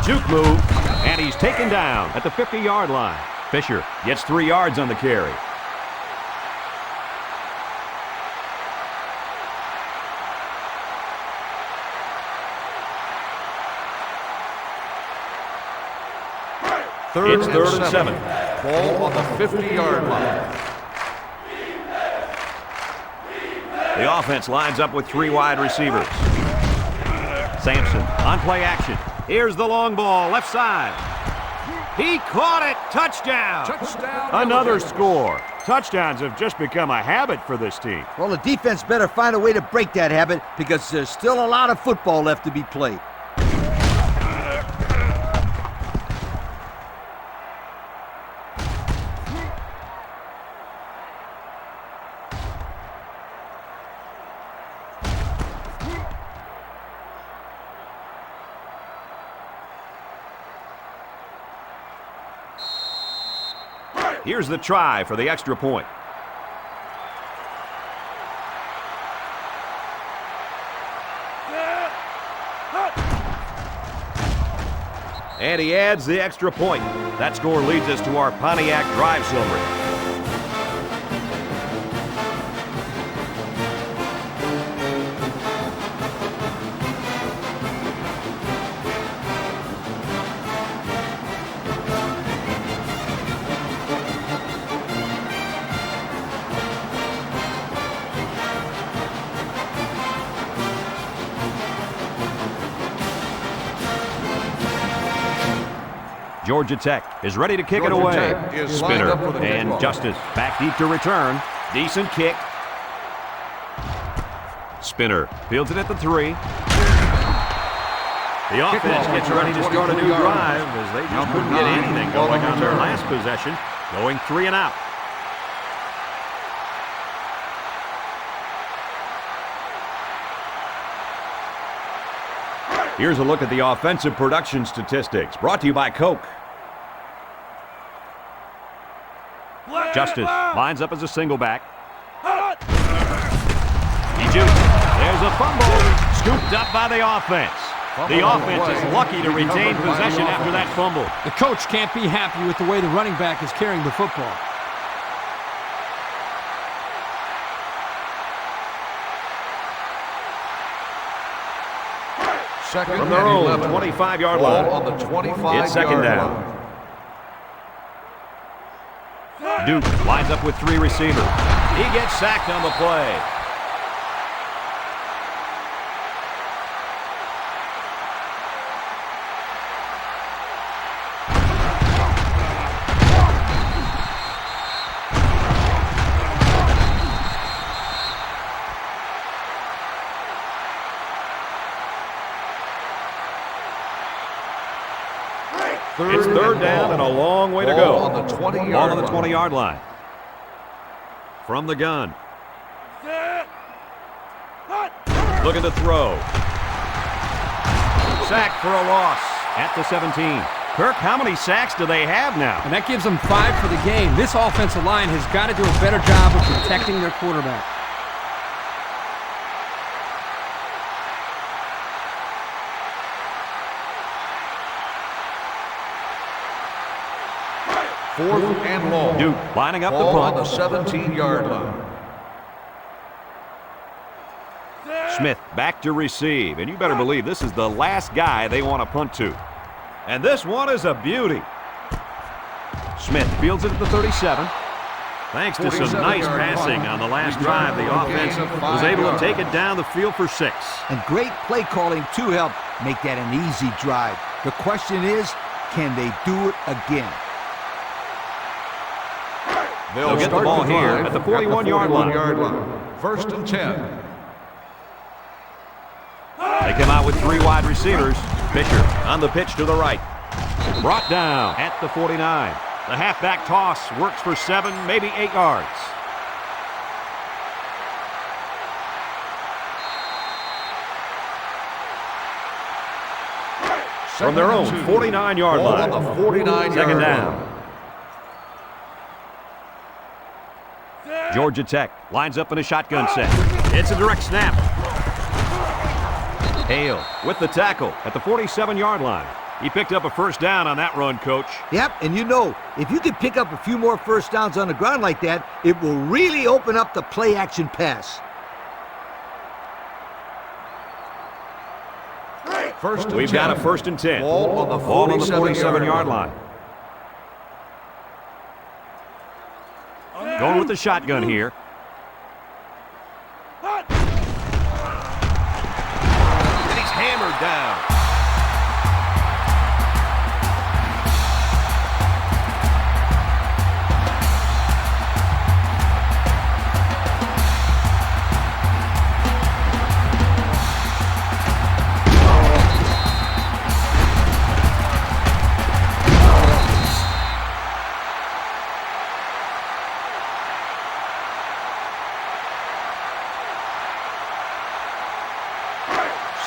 Juke move, and he's taken down at the 50-yard line. Fisher gets 3 yards on the carry. It's 3rd and 7. Ball on the 50-yard line. The offense lines up with 3 wide receivers. Sampson on play action. Here's the long ball, left side. He caught it. Touchdown. Another score. Touchdowns have just become a habit for this team. Well, the defense better find a way to break that habit because there's still a lot of football left to be played. Here's the try for the extra point. And he adds the extra point. That score leads us to our Pontiac drive summary. Georgia Tech is ready to kick it away. Spinner and Justice back deep to return. Decent kick. Spinner fields it at the 3. The offense gets ready to start a new drive as they just couldn't get anything going on their last possession, going 3 and out. Here's a look at the offensive production statistics, brought to you by Coke. Justice lines up as a single back. He jukes. There's a fumble. Scooped up by the offense. The offense is lucky to retain possession after that fumble. The coach can't be happy with the way the running back is carrying the football. Second From their and own 11. 25-yard Ball line. on the 25-yard It's second down. line. Duke lines up with 3 receivers. He gets sacked on the play. It's third down and a long way to go. Ball on the 20-yard Ball on the line. 20-yard line. From the gun. Looking to throw. Sack for a loss at the 17. Kirk, how many sacks do they have now? And that gives them 5 for the game. This offensive line has got to do a better job of protecting their quarterback. Fourth and long. Duke lining up the Ball on punt. the 17-yard line. Smith back to receive, and you better believe this is the last guy they want to punt to. And this one is a beauty. Smith fields it at the 37. Thanks to some nice 47-yard passing punt. on the last Return drive, the for a offense gain of was 5 able to yards. take it down the field for 6. And great play calling to help make that an easy drive. The question is, can they do it again? They'll get the start ball here drive at the 41-yard line. 41-yard line. First and 10. They come out with 3 wide receivers. Fisher on the pitch to the right. Brought down at the 49. The halfback toss works for 7, maybe 8 yards. From their own 49-yard Ball line. on the 49-yard Second line. down. Georgia Tech lines up in a shotgun set. It's a direct snap. Hale with the tackle at the 47-yard line. He picked up a first down on that run, Coach. Yep, and you know, if you can pick up a few more first downs on the ground like that, it will really open up the play-action pass. First and We've 10. got a first and 10. Ball on the Ball on the 47-yard 47-yard line. Going with the shotgun here. And he's hammered down.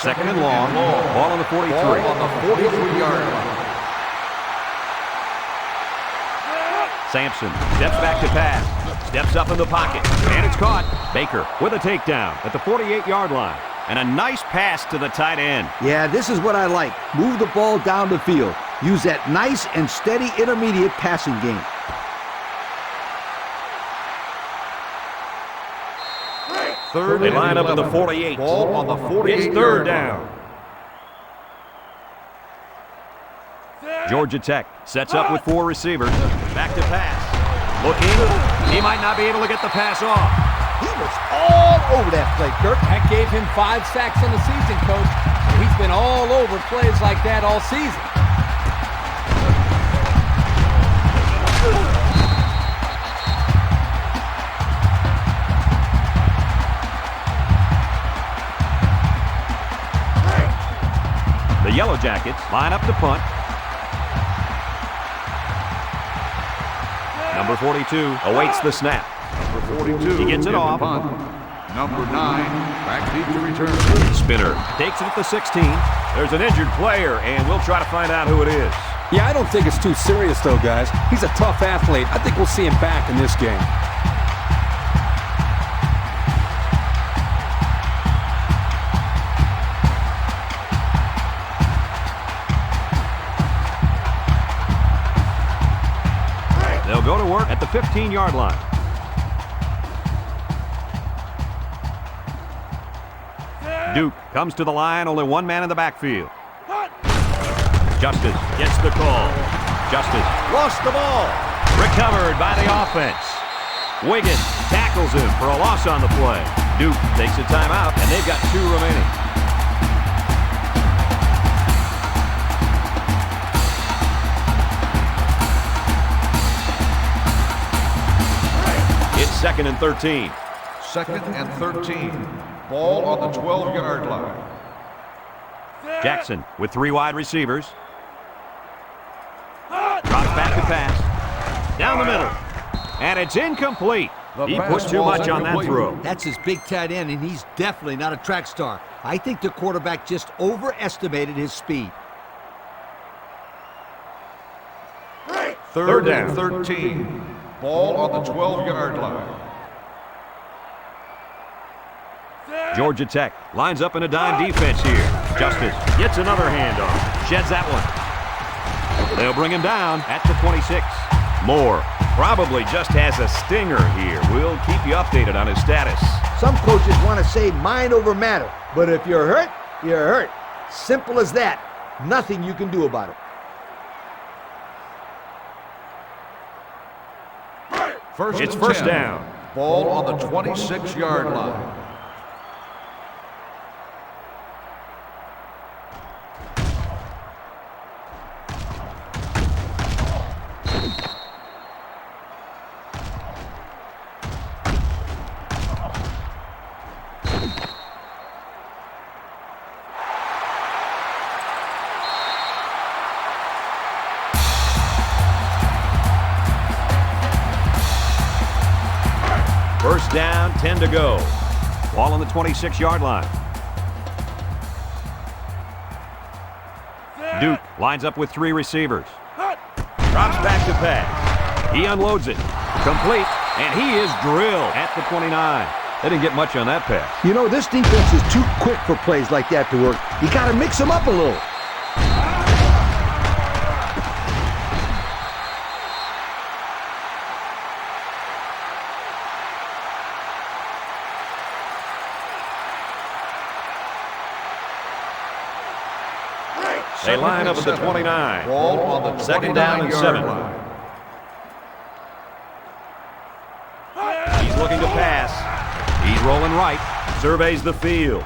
Second and long. Ball on the 43. Ball on the 43-yard line. Sampson steps back to pass. Steps up in the pocket. And it's caught. Baker with a takedown at the 48-yard line. And a nice pass to the tight end. Yeah, this is what I like. Move the ball down the field. Use that nice and steady intermediate passing game. Third They and line up at the 11. 48. Ball on the 48-yard It's third line. down. Georgia Tech sets up with 4 receivers. Back to pass. Looking. He might not be able to get the pass off. He was all over that play, Kirk. That gave him 5 sacks on the season, Coach. And he's been all over plays like that all season. The Yellow Jackets line up to punt. Number 42 awaits the snap. Number 42. He gets it in the off. punt. Number 9. Back deep to return. Spinner takes it at the 16. There's an injured player, and we'll try to find out who it is. Yeah, I don't think it's too serious, though, guys. He's a tough athlete. I think we'll see him back in this game. They'll go to work at the 15-yard line. Duke comes to the line, only one man in the backfield. Justice gets the call. Justice lost the ball. Recovered by the offense. Wiggins tackles him for a loss on the play. Duke takes a timeout, and they've got 2 remaining. It's 2nd and 13. 2nd and 13. Ball on the 12-yard line. Jackson with 3 wide receivers. Drops back to pass. Down the middle. And it's incomplete. He put too much on that throw. That's his big tight end, and he's definitely not a track star. I think the quarterback just overestimated his speed. 3rd and 13. Ball on the 12-yard line. Georgia Tech lines up in a dime defense here. Justice gets another handoff. Sheds that one. They'll bring him down at the 26. Moore probably just has a stinger here. We'll keep you updated on his status. Some coaches want to say mind over matter, but if you're hurt, you're hurt. Simple as that. Nothing you can do about it. It's first down. Ball on the 26-yard line. First down, 10 to go. Ball on the 26-yard line. Duke lines up with 3 receivers. Drops back to pass. He unloads it. Complete. And he is drilled at the 29. They didn't get much on that pass. You know, this defense is too quick for plays like that to work. You got to mix them up a little. They line up at the 29. Ball on the 2nd down and 7. line. He's looking to pass. He's rolling right. Surveys the field.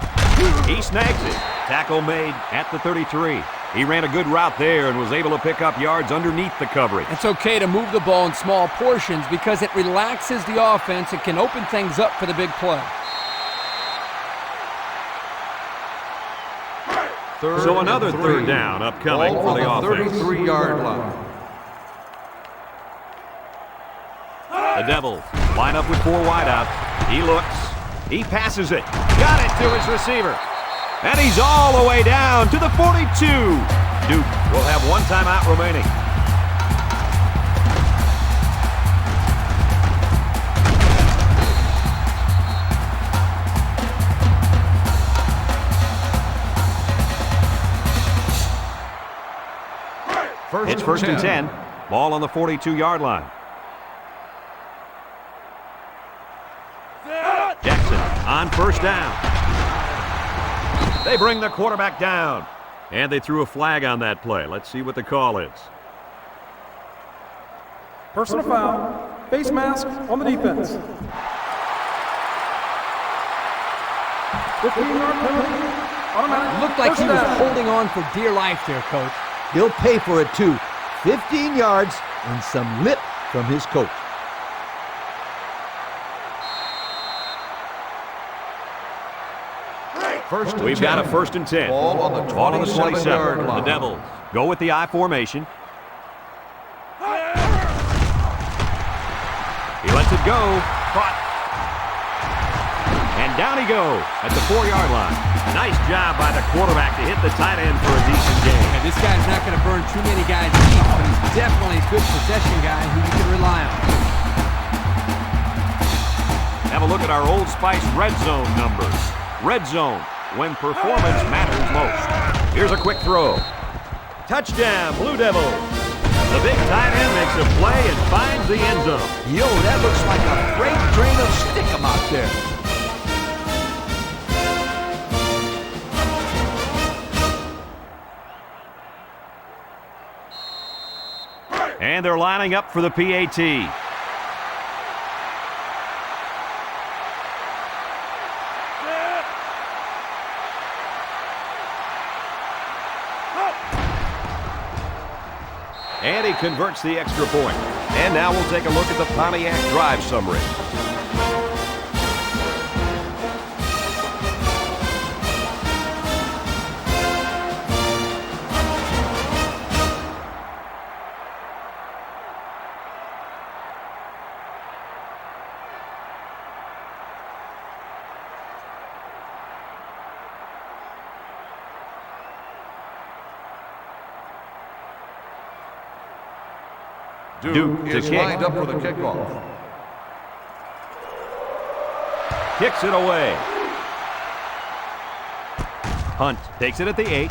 He snags it. Tackle made at the 33. He ran a good route there and was able to pick up yards underneath the coverage. It's okay to move the ball in small portions because it relaxes the offense and can open things up for the big play. So another 3rd down upcoming Ball for the on offense. 33-yard line. The Devils line up with 4 wideouts. He looks. He passes it. Got it to his receiver. And he's all the way down to the 42. Duke will have 1 timeout remaining. It's first and 10. Ball on the 42-yard line. Jackson on first down. They bring the quarterback down. And they threw a flag on that play. Let's see what the call is. Personal foul. Face mask on the defense. 15-yard penalty. Automatic. Looked like First he was down. holding on for dear life there, Coach. He'll pay for it, too. 15 yards and some lip from his coach. We've got a first and 10. Ball on the 27-yard line. The Devils go with the I formation. He lets it go. Caught. And down he goes at the 4-yard line. Nice job by the quarterback to hit the tight end for a decent game. And this guy's not going to burn too many guys deep, but he's definitely a good possession guy who you can rely on. Have a look at our Old Spice Red Zone numbers. Red Zone, when performance matters most. Here's a quick throw. Touchdown, Blue Devils. The big tight end makes a play and finds the end zone. Yo, that looks like a freight train of stick 'em out there. And they're lining up for the PAT. And he converts the extra point. And now we'll take a look at the Pontiac drive summary. Duke to is kick. lined up for the kickoff. Kicks it away. Hunt takes it at the 8.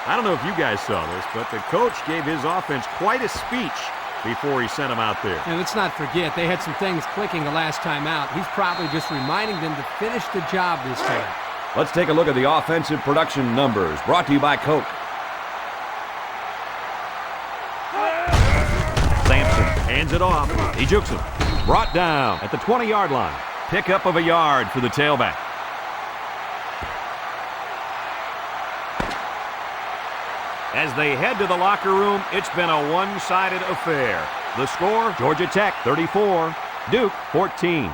I don't know if you guys saw this, but the coach gave his offense quite a speech before he sent them out there. And let's not forget, they had some things clicking the last time out. He's probably just reminding them to finish the job this time. Let's take a look at the offensive production numbers, brought to you by Coke. Sampson hands it off. He jukes him. Brought down at the 20-yard line. Pickup of a yard for the tailback. As they head to the locker room, it's been a one-sided affair. The score, Georgia Tech 34, Duke 14.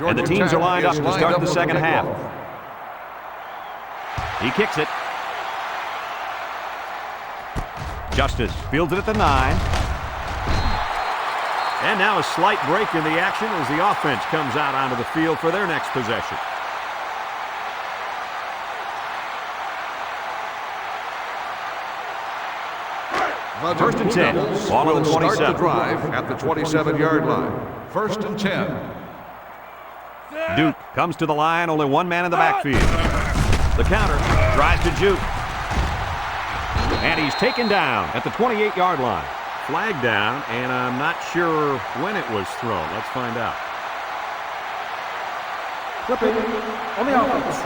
And the teams are lined up to start the second half. He kicks it. Justice fields it at the 9. And now a slight break in the action as the offense comes out onto the field for their next possession. First and 10. Ball on the 27. Start the drive at the 27-yard line. First and 10. Duke comes to the line, only one man in the backfield. The counter drives to Duke. And he's taken down at the 28-yard line. Flag down, and I'm not sure when it was thrown. Let's find out. Clipping on the offense.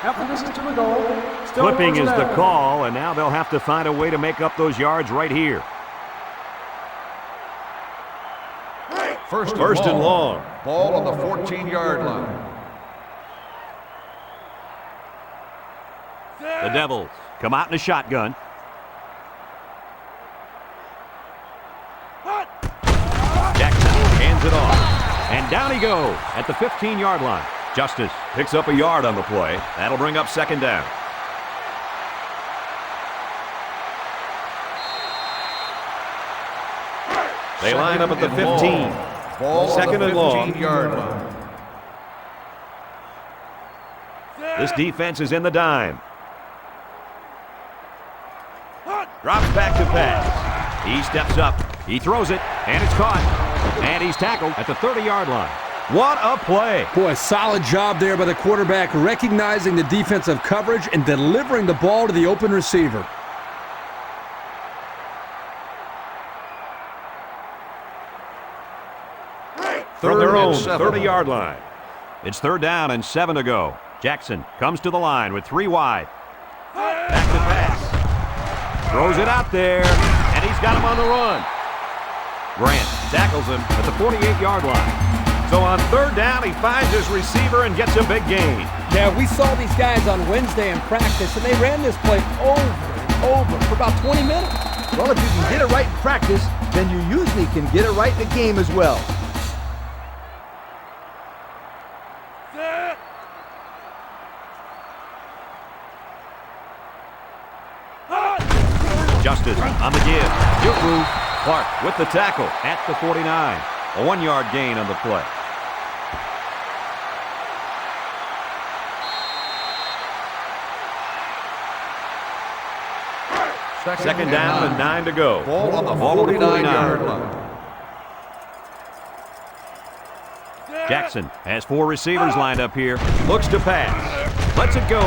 Half the distance to the goal. Still Clipping is the down. call, and now they'll have to find a way to make up those yards right here. First and long. Ball on the 14-yard line. The Devils come out in a shotgun. Jackson hands it off. And down he goes at the 15-yard line. Justice picks up a yard on the play. That'll bring up second down. They line up at the 15. Ball Second on and the long. 15-yard line. This defense is in the dime. Drops back to pass. He steps up. He throws it, and it's caught. And he's tackled at the 30-yard line. What a play. Boy, solid job there by the quarterback, recognizing the defensive coverage and delivering the ball to the open receiver. From their own 7. 30-yard line. It's third down and 7 to go. Jackson comes to the line with 3 wide. Back to pass. Throws it out there, and he's got him on the run. Grant tackles him at the 48-yard line. So on third down, he finds his receiver and gets a big gain. Yeah, we saw these guys on Wednesday in practice, and they ran this play over and over for about 20 minutes. Well, if you can get it right in practice, then you usually can get it right in the game as well. Justice on the give. Duke move. Clark with the tackle at the 49. A 1-yard gain on the play. Second down and 9 to go. Ball on the 49-yard line. Jackson has 4 receivers lined up here. Looks to pass. Lets it go.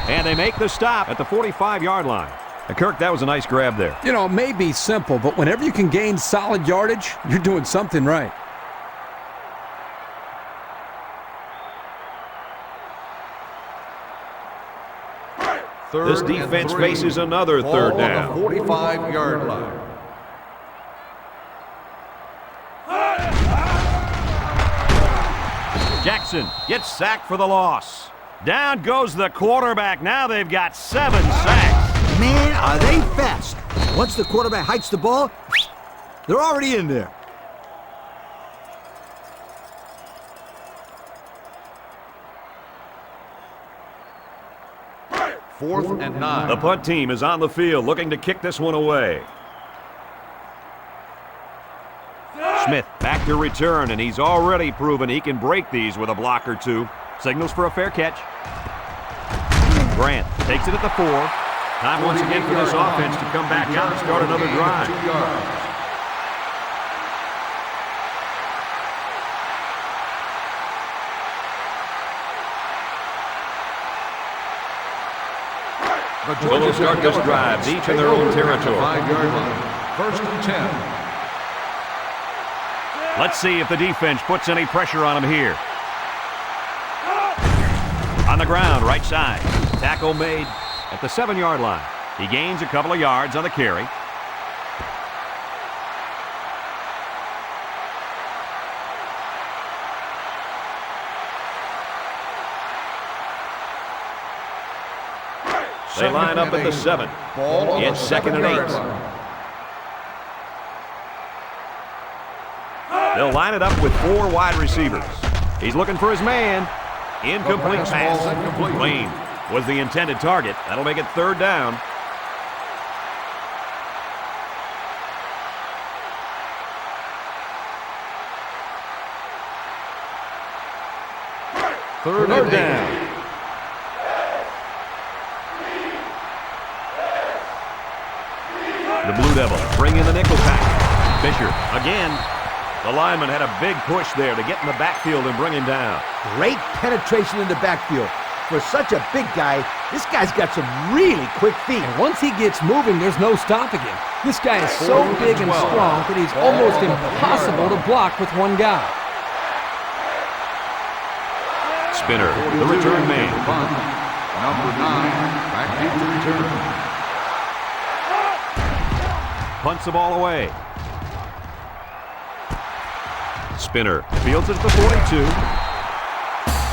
And they make the stop at the 45-yard line. Kirk, that was a nice grab there. You know, it may be simple, but whenever you can gain solid yardage, you're doing something right. This defense faces another third down. Ball on the 45-yard line. Jackson gets sacked for the loss. Down goes the quarterback. Now they've got 7 sacks. Man, are they fast. Once the quarterback hikes the ball, they're already in there. Fourth and 9. The punt team is on the field looking to kick this one away. Smith back to return, and he's already proven he can break these with a block or two. Signals for a fair catch. Grant takes it at the 4. Time once again for this offense to come back out and start another drive. 2 yards. So they'll start this drive, each in their own territory. 5-yard line. First and 10. Let's see if the defense puts any pressure on him here. On the ground, right side. Tackle made at the 7-yard line. He gains a couple of yards on the carry. They line up at the 7. It's 2nd and 8. They'll line it up with 4 wide receivers. He's looking for his man. Incomplete pass. Lane was the intended target. That'll make it 3rd down. Third down. The Blue Devils bring in the nickel pack. Fisher again. The lineman had a big push there to get in the backfield and bring him down. Great penetration in the backfield. For such a big guy, this guy's got some really quick feet. And once he gets moving, there's no stopping him. This guy is so big and strong that he's almost impossible to block with one guy. Spinner, the return man. Number 9, back deep to return. Punts the ball away. Spinner fields it at the 42.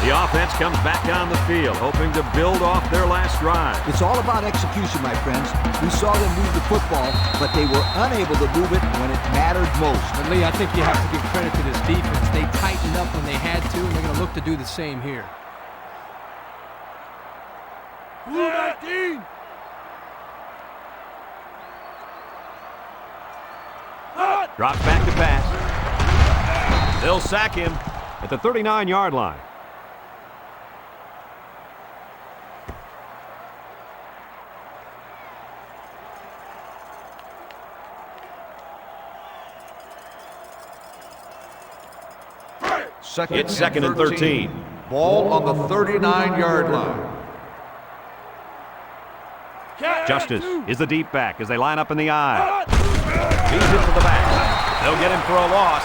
The offense comes back down the field, hoping to build off their last drive. It's all about execution, my friends. We saw them move the football, but they were unable to move it when it mattered most. But Lee, I think you have to give credit to this defense. They tightened up when they had to, and they're going to look to do the same here. Blue 19. Drops back to pass. They'll sack him at the 39-yard line. It's 2nd and 13. Ball on the 39-yard line. Justice is the deep back as they line up in the eye. Feeds it to the back. They'll get him for a loss.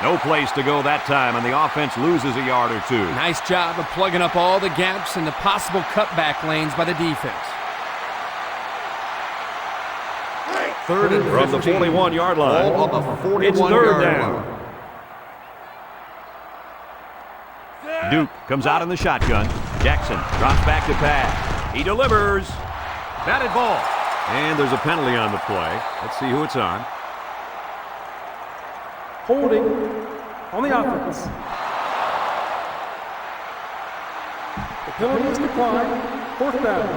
No place to go that time, and the offense loses a yard or two. Nice job of plugging up all the gaps and the possible cutback lanes by the defense. 3rd and 15. From the 41-yard line. Ball on the 41-yard It's 3rd line. down. Duke comes out in the shotgun. Jackson drops back to pass. He delivers. Batted ball. And there's a penalty on the play. Let's see who it's on. Holding on the offense. The penalty is declined. 4th down.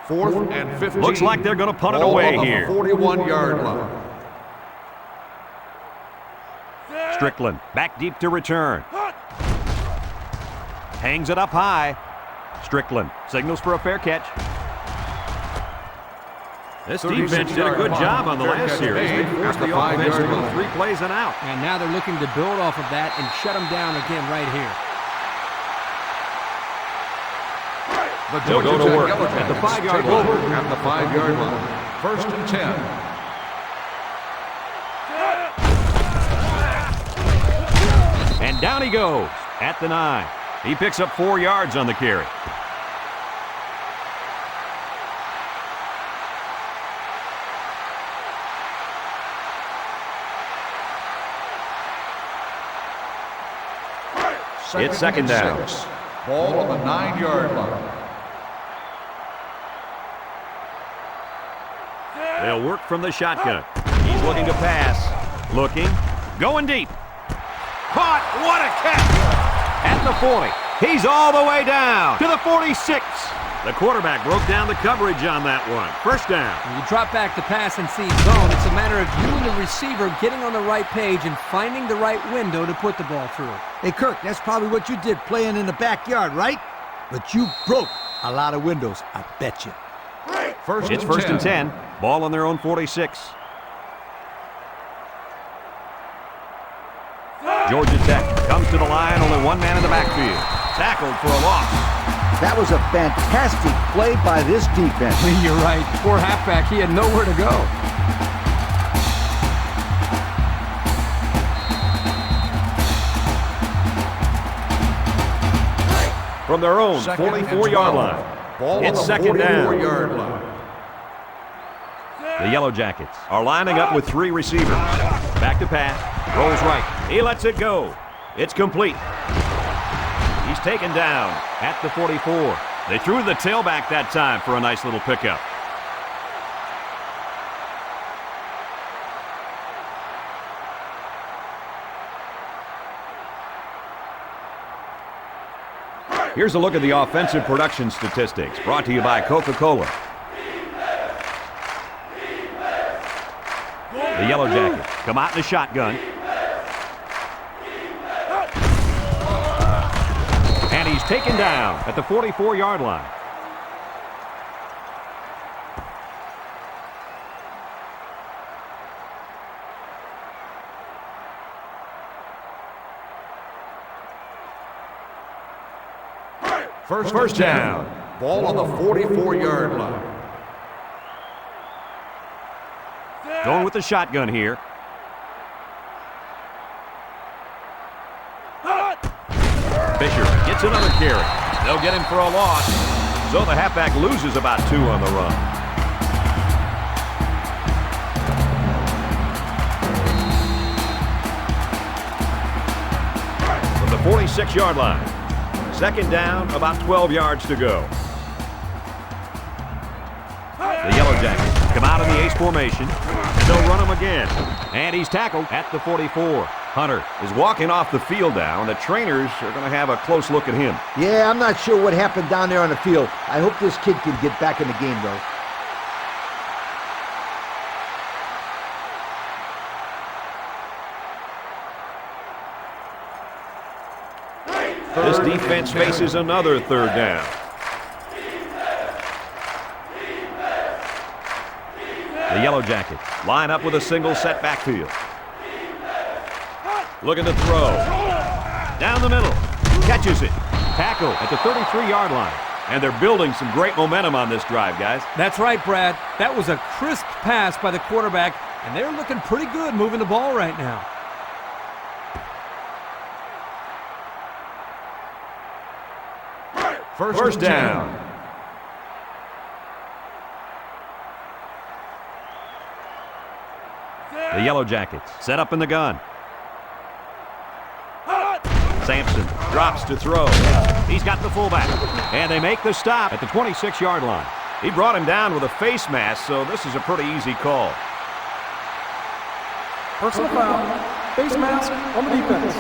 Fourth and 15. Looks like they're going to punt it Ball away on the here. 41-yard line. Strickland back deep to return. Hangs it up high. Strickland signals for a fair catch. This 36 defense did a good yard job line. on the Fair last catch series. They made forced at the the 5 offense to yard go line. 3 plays and out. And now they're looking to build off of that and shut them down again right here. The They'll go to Georgia work Tech Yellow at the Jackets 5-yard take line. over at the 5-yard line. 1st and 10. And down he goes at the 9. He picks up 4 yards on the carry. It's second down. 6. Ball on the 9-yard line. They'll work from the shotgun. He's looking to pass. Looking. Going deep. Caught. What a catch. At the 40. He's all the way down to the 46. The quarterback broke down the coverage on that one. First down. When you drop back to pass and see zone, it's a matter of you and the receiver getting on the right page and finding the right window to put the ball through. Hey, Kirk, that's probably what you did playing in the backyard, right? But you broke a lot of windows, I bet you. It's first and 10. Ball on their own 46. Georgia Tech comes to the line, only one man in the backfield. Tackled for a loss. That was a fantastic play by this defense. You're right. Poor halfback, he had nowhere to go. From their own 44-yard line. Ball It's on the second down. 44-yard line. The Yellow Jackets are lining up with 3 receivers. Back to pass. Rolls right. He lets it go. It's complete. He's taken down at the 44. They threw the tailback that time for a nice little pickup. Here's a look at the offensive production statistics brought to you by Coca-Cola. The Yellow Jackets come out in the shotgun. And he's taken down at the 44-yard line. First down. Ball on the 44-yard line. Going with the shotgun here. Fisher gets another carry. They'll get him for a loss. So the halfback loses about 2 on the run. From the 46-yard line. Second down, about 12 yards to go. The Yellow Jackets come out in the ace formation. They'll run him again. And he's tackled at the 44. Hunter is walking off the field now, and the trainers are going to have a close look at him. Yeah, I'm not sure what happened down there on the field. I hope this kid can get back in the game, though. This defense faces another third down. The Yellow Jackets line up with a single set backfield. Looking to throw. Down the middle. Catches it. Tackle at the 33-yard line. And they're building some great momentum on this drive, guys. That's right, Brad. That was a crisp pass by the quarterback, and they're looking pretty good moving the ball right now. First down. The Yellow Jackets set up in the gun. Sampson drops to throw. He's got the fullback. And they make the stop at the 26-yard line. He brought him down with a face mask, so this is a pretty easy call. Personal foul. Face mask on the defense.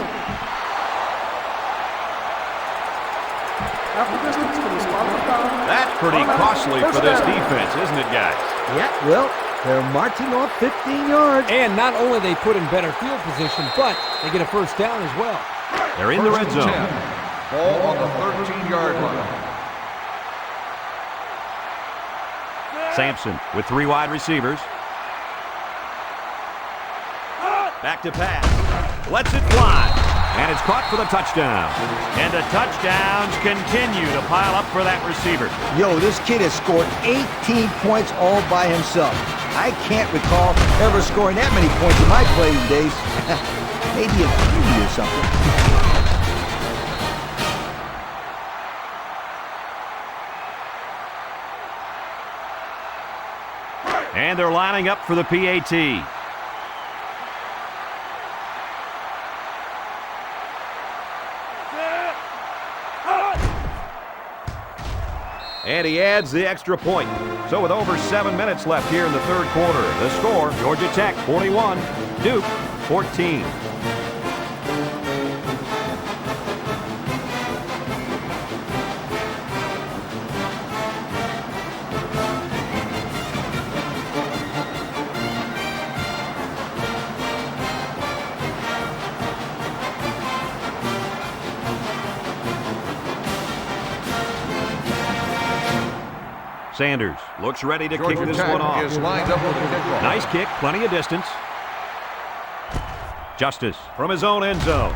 After distance from the spot of the foul. That's pretty costly for this defense, isn't it, guys? Yeah, well, they're marching off 15 yards. And not only they put in better field position, but they get a first down as well. They're in the red zone. 10. Ball on the 13-yard line. Sampson with 3 wide receivers. Back to pass. Lets it fly. And it's caught for the touchdown. And the touchdowns continue to pile up for that receiver. Yo, this kid has scored 18 points all by himself. I can't recall ever scoring that many points in my playing days. Maybe a few or something. And they're lining up for the PAT. And he adds the extra point. So with over 7 minutes left here in the third quarter, the score, Georgia Tech 41, Duke 14. Sanders looks ready to kick Georgia this Tech one off. is lined up with a kickoff. Nice kick, plenty of distance. Justice from his own end zone.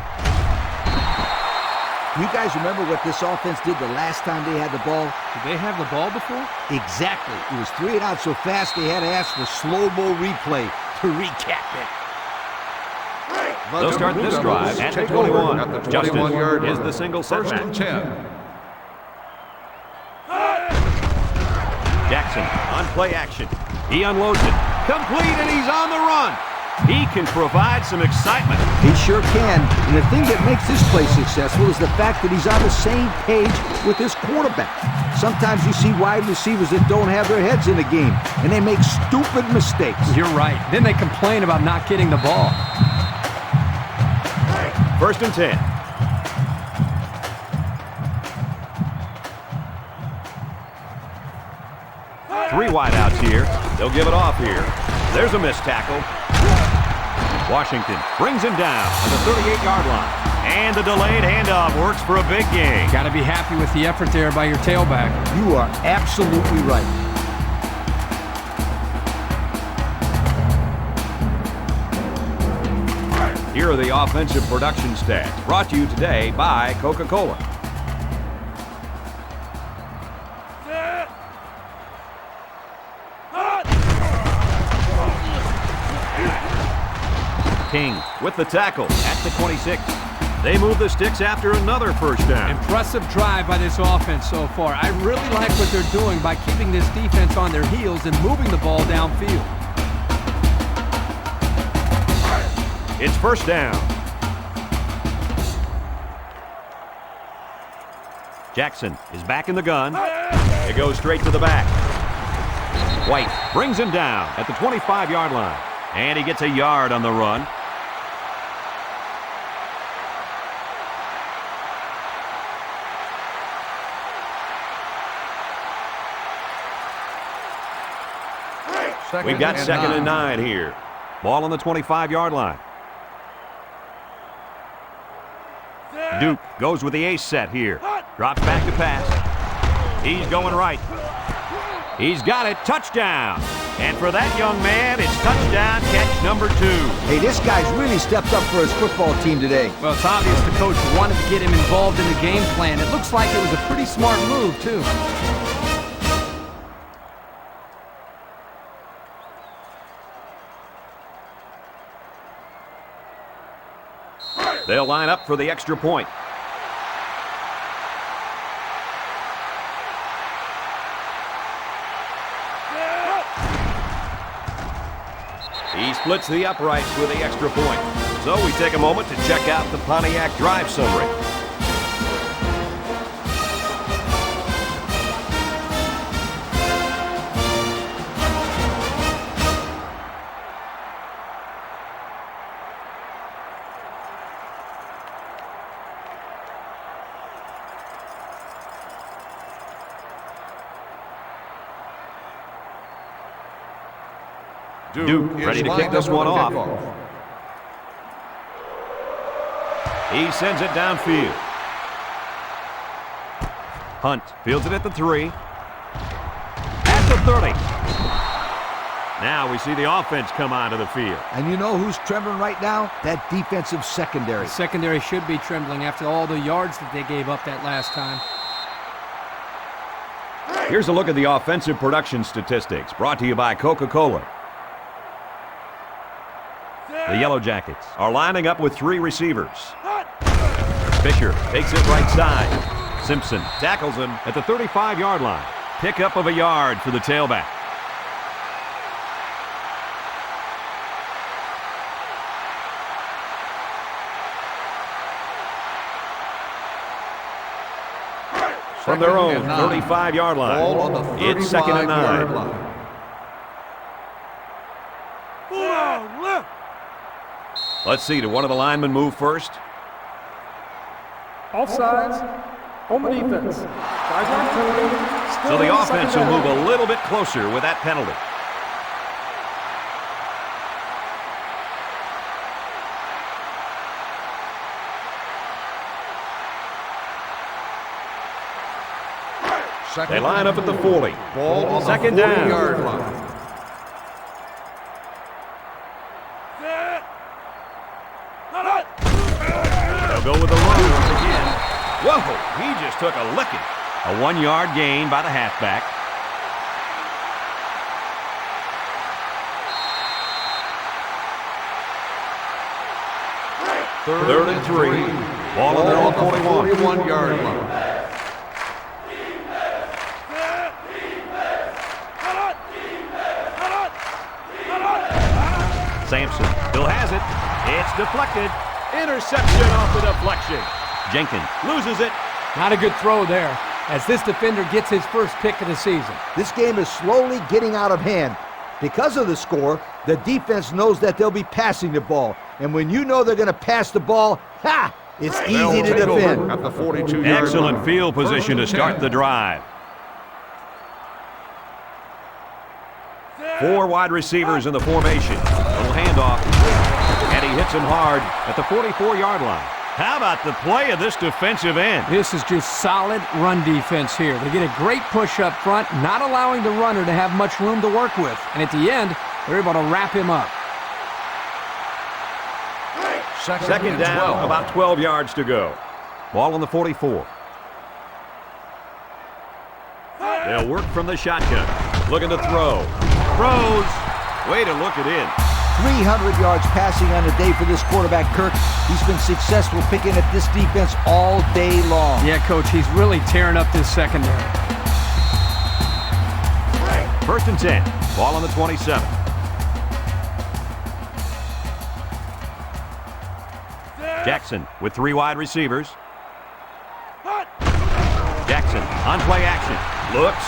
You guys remember what this offense did the last time they had the ball? Did they have the ball before? Exactly. It was 3 and out so fast they had to ask for slow-mo replay to recap it. They'll start this drive at the 21. At the Justice 21-yard is line. the single First setback. and 10. Jackson on play action. He unloads it. Complete, and he's on the run. He can provide some excitement. He sure can. And the thing that makes this play successful is the fact that he's on the same page with his quarterback. Sometimes you see wide receivers that don't have their heads in the game, and they make stupid mistakes. You're right. Then they complain about not getting the ball. First and 10. Three wideouts here. They'll give it off here. There's a missed tackle. Washington brings him down on the 38-yard line. And the delayed handoff works for a big gain. Got to be happy with the effort there by your tailback. You are absolutely right. Here are the offensive production stats, brought to you today by Coca-Cola. King with the tackle at the 26. They move the sticks after another first down. Impressive drive by this offense so far. I really like what they're doing by keeping this defense on their heels and moving the ball downfield. It's first down. Jackson is back in the gun. It goes straight to the back. White brings him down at the 25-yard line. And he gets a yard on the run. We've got second and 9 here. Ball on the 25-yard line. Duke goes with the ace set here. Drops back to pass. He's going right. He's got it. Touchdown. And for that young man, it's touchdown catch number 2. Hey, this guy's really stepped up for his football team today. Well, it's obvious the coach wanted to get him involved in the game plan. It looks like it was a pretty smart move, too. They'll line up for the extra point. He splits the uprights with the extra point. So we take a moment to check out the Pontiac drive summary. Duke ready to kick this one off. He sends it downfield. Hunt fields it at the 3. At the 30. Now we see the offense come onto the field. And you know who's trembling right now? That defensive secondary. The secondary should be trembling after all the yards that they gave up that last time. Here's a look at the offensive production statistics brought to you by Coca-Cola. The Yellow Jackets are lining up with 3 receivers. Fisher takes it right side. Simpson tackles him at the 35-yard line. Pickup of a yard for the tailback. From their own 35-yard line. Ball on the It's 2nd and 9. 35-yard line. Let's see, did one of the linemen move first? Offsides. On the defense. Sideline penalty. Still So the in offense second will move down. a little bit closer with that penalty. They line up at the 40. Ball on the 2nd down. 40-yard line. They'll go with the run once again. Whoa, he just took a licking. A 1-yard gain by the halfback. Third and 3. Ball on their own 41. 41-yard line. Sampson still has it. It's deflected. Interception off the deflection. Jenkins loses it. Not a good throw there, as this defender gets his first pick of the season. This game is slowly getting out of hand. Because of the score, the defense knows that they'll be passing the ball. And when you know they're going to pass the ball, it's easy to They'll take defend. over at the 42-yard Excellent line. field position to start the drive. 4 wide receivers in the formation. Little handoff. And he hits him hard at the 44-yard line. How about the play of this defensive end? This is just solid run defense here. They get a great push up front, not allowing the runner to have much room to work with. And at the end, they're able to wrap him up. Second down, about 12 yards to go. Ball on the 44. They'll work from the shotgun. Looking to throw. Throws. Way to look it in. 300 yards passing on the day for this quarterback, Kirk. He's been successful picking at this defense all day long. Yeah, Coach, he's really tearing up this secondary. 1st and 10. Ball on the 27. Jackson with 3 wide receivers. Jackson on play action. Looks.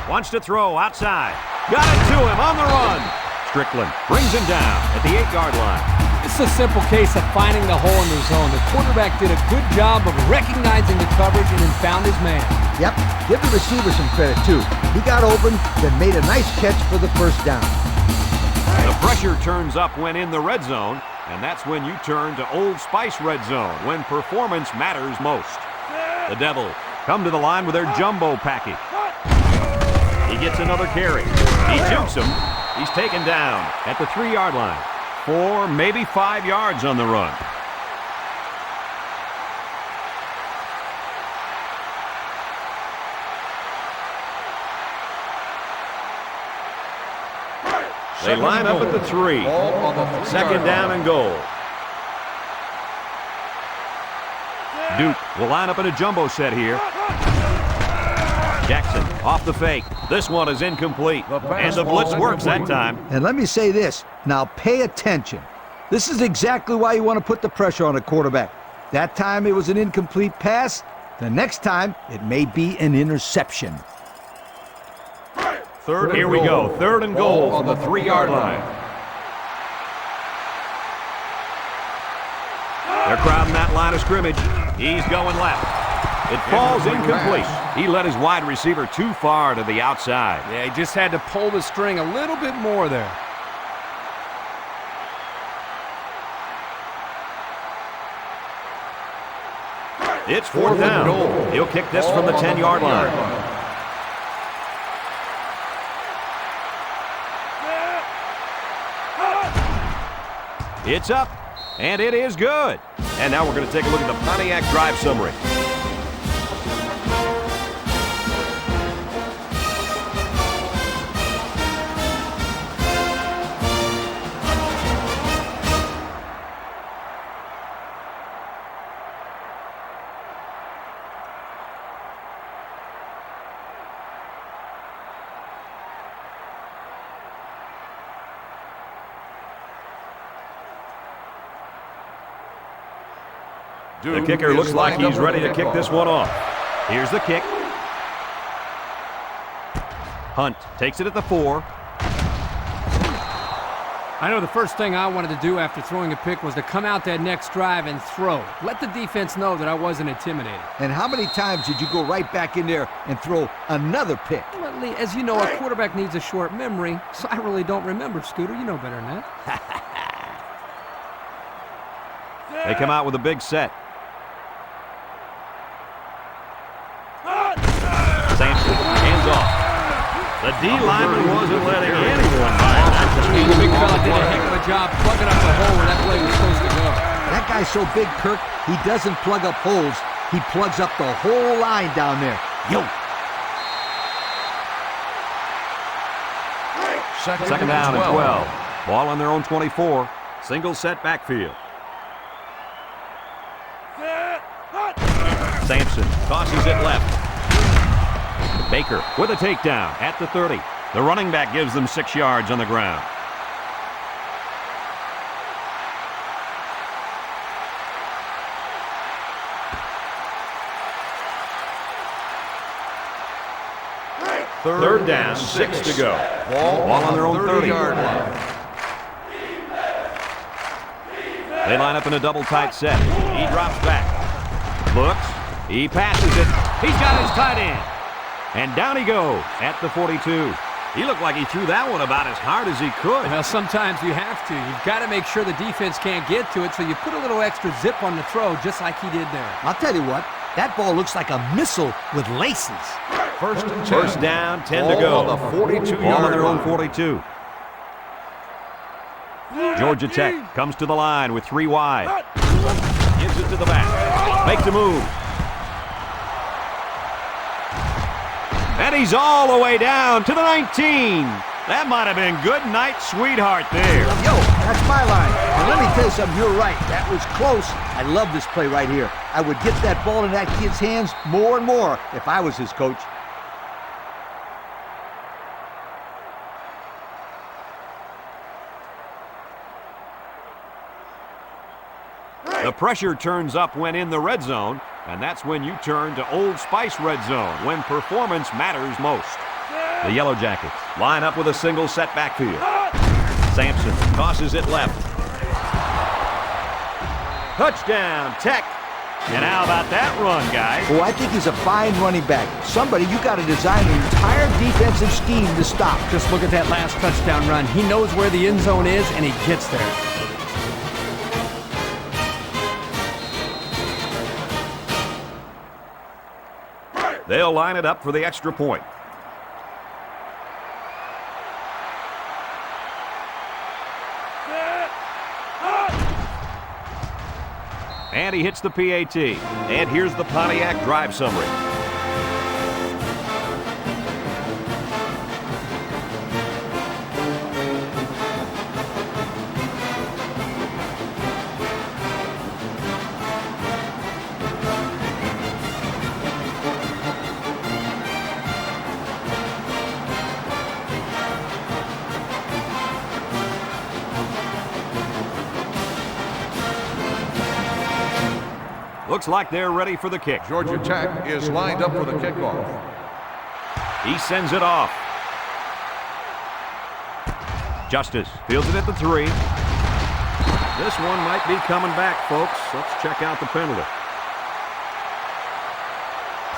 Wants to throw outside. Got it to him on the run. Strickland brings him down at the 8-yard line. It's a simple case of finding the hole in the zone. The quarterback did a good job of recognizing the coverage and then found his man. Yep, give the receiver some credit, too. He got open, then made a nice catch for the first down. The pressure turns up when in the red zone, and that's when you turn to Old Spice Red Zone, when performance matters most. The Devils come to the line with their jumbo package. He gets another carry. He jukes him. He's taken down at the 3-yard line. 4, maybe 5 yards on the run. They line up at the 3. Ball on the 2nd down and goal. Duke will line up in a jumbo set here. Jackson off the fake. This one is incomplete. And the blitz works that time. And let me say this. Now pay attention. This is exactly why you want to put the pressure on a quarterback. That time it was an incomplete pass. The next time it may be an interception. Here we go. 3rd and goal on the 3-yard line. They're crowding that line of scrimmage. He's going left. It falls incomplete. He led his wide receiver too far to the outside. Yeah, he just had to pull the string a little bit more there. It's 4th down. He'll kick this from the 10-yard line. It's up, and it is good. And now we're going to take a look at the Pontiac drive summary. The kicker looks like he's ready to kick this one off. Here's the kick. Hunt takes it at the 4. I know the first thing I wanted to do after throwing a pick was to come out that next drive and throw. Let the defense know that I wasn't intimidated. And how many times did you go right back in there and throw another pick? Well, Lee, as you know, a quarterback needs a short memory, so I really don't remember, Scooter. You know better than that. They come out with a big set. Sampson, hands off. The D lineman wasn't letting anyone by him. The big fella did a heck of a job plugging up the hole where that play was supposed to go. That guy's so big, Kirk, he doesn't plug up holes. He plugs up the whole line down there. Yo! Second down and 12. Ball on their own 24. Single set backfield. Sampson tosses it left. Baker with a takedown at the 30. The running back gives them 6 yards on the ground. Third down, 6 to go. Ball on their own 30-yard line. They line up in a double tight set. He drops back. Looks. He passes it. He's got his tight end. And down he goes at the 42. He looked like he threw that one about as hard as he could. Well, sometimes you have to. You've got to make sure the defense can't get to it, so you put a little extra zip on the throw, just like he did there. I'll tell you what, that ball looks like a missile with laces. First down, 10 to go. On the 42-yard Ball on their own line. 42. Georgia Tech comes to the line with 3 wide. Gives it to the back. Makes a move. And he's all the way down to the 19. That might have been good night, sweetheart there. Yo, that's my line. And let me tell you something, you're right. That was close. I love this play right here. I would get that ball in that kid's hands more and more if I was his coach. The pressure turns up when in the red zone, and that's when you turn to Old Spice red zone, when performance matters most. The Yellow Jackets line up with a single set backfield. Sampson tosses it left. Touchdown, Tech. And how about that run, guys? Oh, I think he's a fine running back. Somebody, you got to design an entire defensive scheme to stop. Just look at that last touchdown run. He knows where the end zone is, and he gets there. They'll line it up for the extra point. And he hits the PAT. And here's the Pontiac drive summary. Looks like they're ready for the kick. Georgia Tech is lined up for the kickoff. He sends it off. Justice fields it at the 3. This one might be coming back, folks. Let's check out the penalty.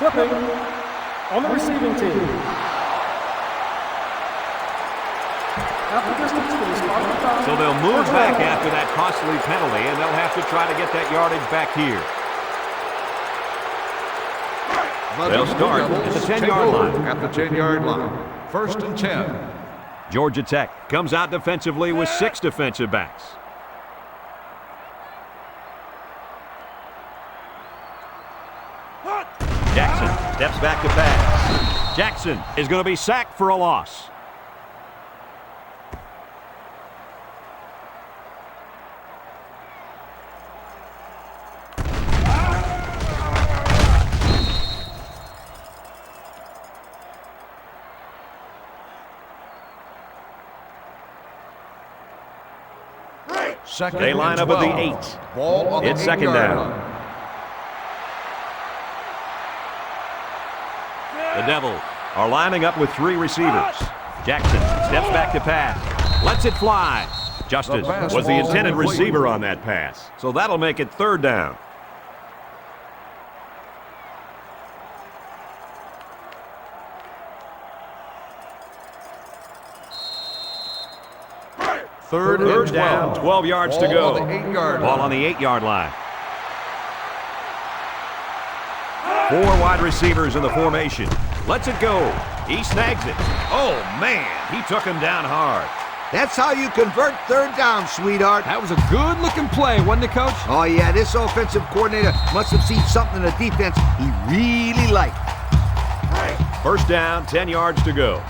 Flipping on the receiving team. After distance to the spot on the top. So they'll move back after that costly penalty, and they'll have to try to get that yardage back here. They'll start at the 10-yard line. At the 10-yard line. First and 10. Georgia Tech comes out defensively with 6 defensive backs. Jackson steps back to pass. Jackson is going to be sacked for a loss. They line up at the 8. Ball on the It's second 8-yard down. line. The Devils are lining up with 3 receivers. Jackson steps back to pass. Lets it fly. Justice was the intended receiver on that pass. So that'll make it third down. Third down, 12 yards to go. Ball on the 8-yard Ball line. on the 8-yard line. 4 wide receivers in the formation. Lets it go. He snags it. Oh, man, he took him down hard. That's how you convert third down, sweetheart. That was a good-looking play, wasn't it, Coach? Oh, yeah, this offensive coordinator must have seen something in the defense he really liked. First down, 10 yards to go.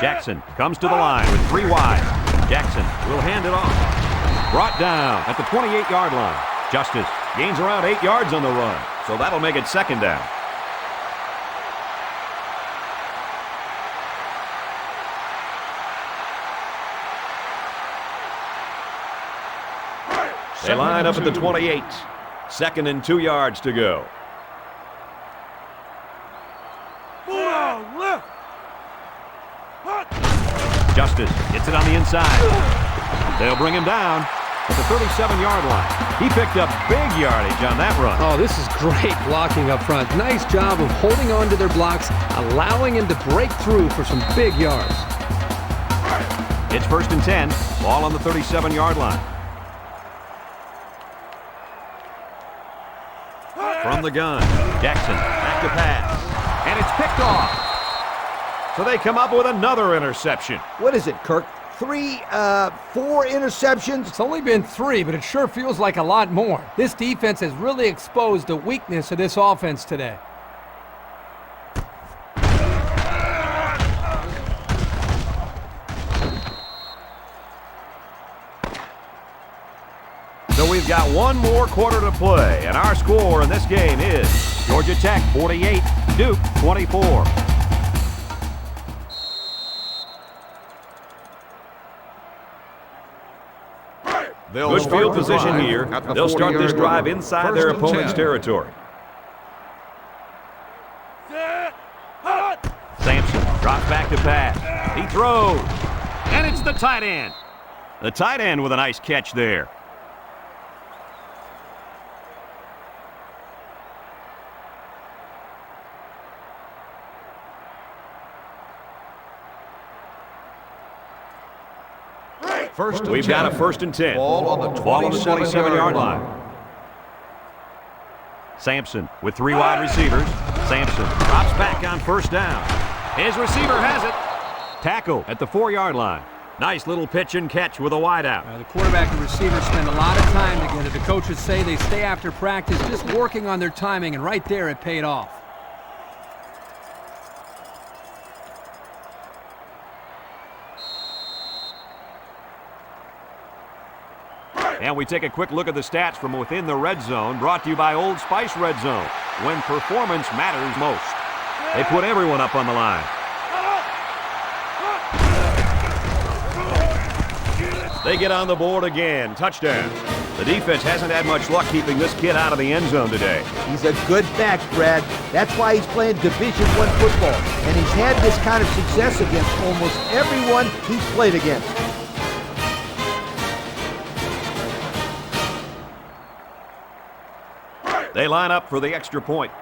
Jackson comes to the line with 3 wide. Jackson will hand it off. Brought down at the 28-yard line. Justice gains around 8 yards on the run, so that'll make it second down. They line up at the 28. Second and 2 yards to go. Justice gets it on the inside. They'll bring him down at the 37-yard line. He picked up big yardage on that run. Oh, this is great blocking up front. Nice job of holding on to their blocks, allowing him to break through for some big yards. It's first and 10. Ball on the 37-yard line. From the gun, Jackson back to pass. And it's picked off. So they come up with another interception. What is it, Kirk? 4 interceptions? It's only been 3, but it sure feels like a lot more. This defense has really exposed the weakness of this offense today. So we've got one more quarter to play, and our score in this game is Georgia Tech 48, Duke 24. Good field position here. They'll start this drive inside their opponent's territory. Sampson drops back to pass. He throws. And it's the tight end. The tight end with a nice catch there. We've got a first and 10. Ball on the 27-yard line. Sampson with 3 wide receivers. Sampson drops back on first down. His receiver has it. Tackle at the 4-yard line. Nice little pitch and catch with a wideout. The quarterback and receiver spend a lot of time together. The coaches say they stay after practice just working on their timing, and right there it paid off. And we take a quick look at the stats from within the red zone, brought to you by Old Spice Red Zone, when performance matters most. They put everyone up on the line. They get on the board again. Touchdown. The defense hasn't had much luck keeping this kid out of the end zone today. He's a good back, Brad. That's why he's playing Division I football. And he's had this kind of success against almost everyone he's played against. They line up for the extra point.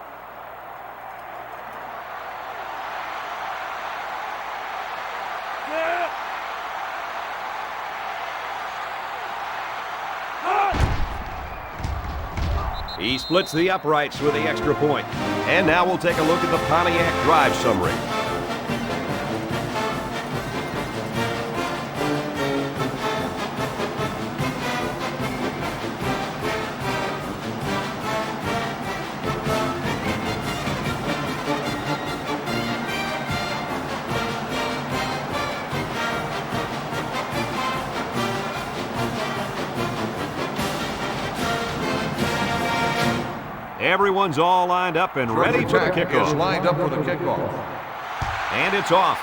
He splits the uprights with the extra point. And now we'll take a look at the Pontiac drive summary. Everyone's all lined up and ready for the Tech is kickoff. lined up for the kickoff. And it's off.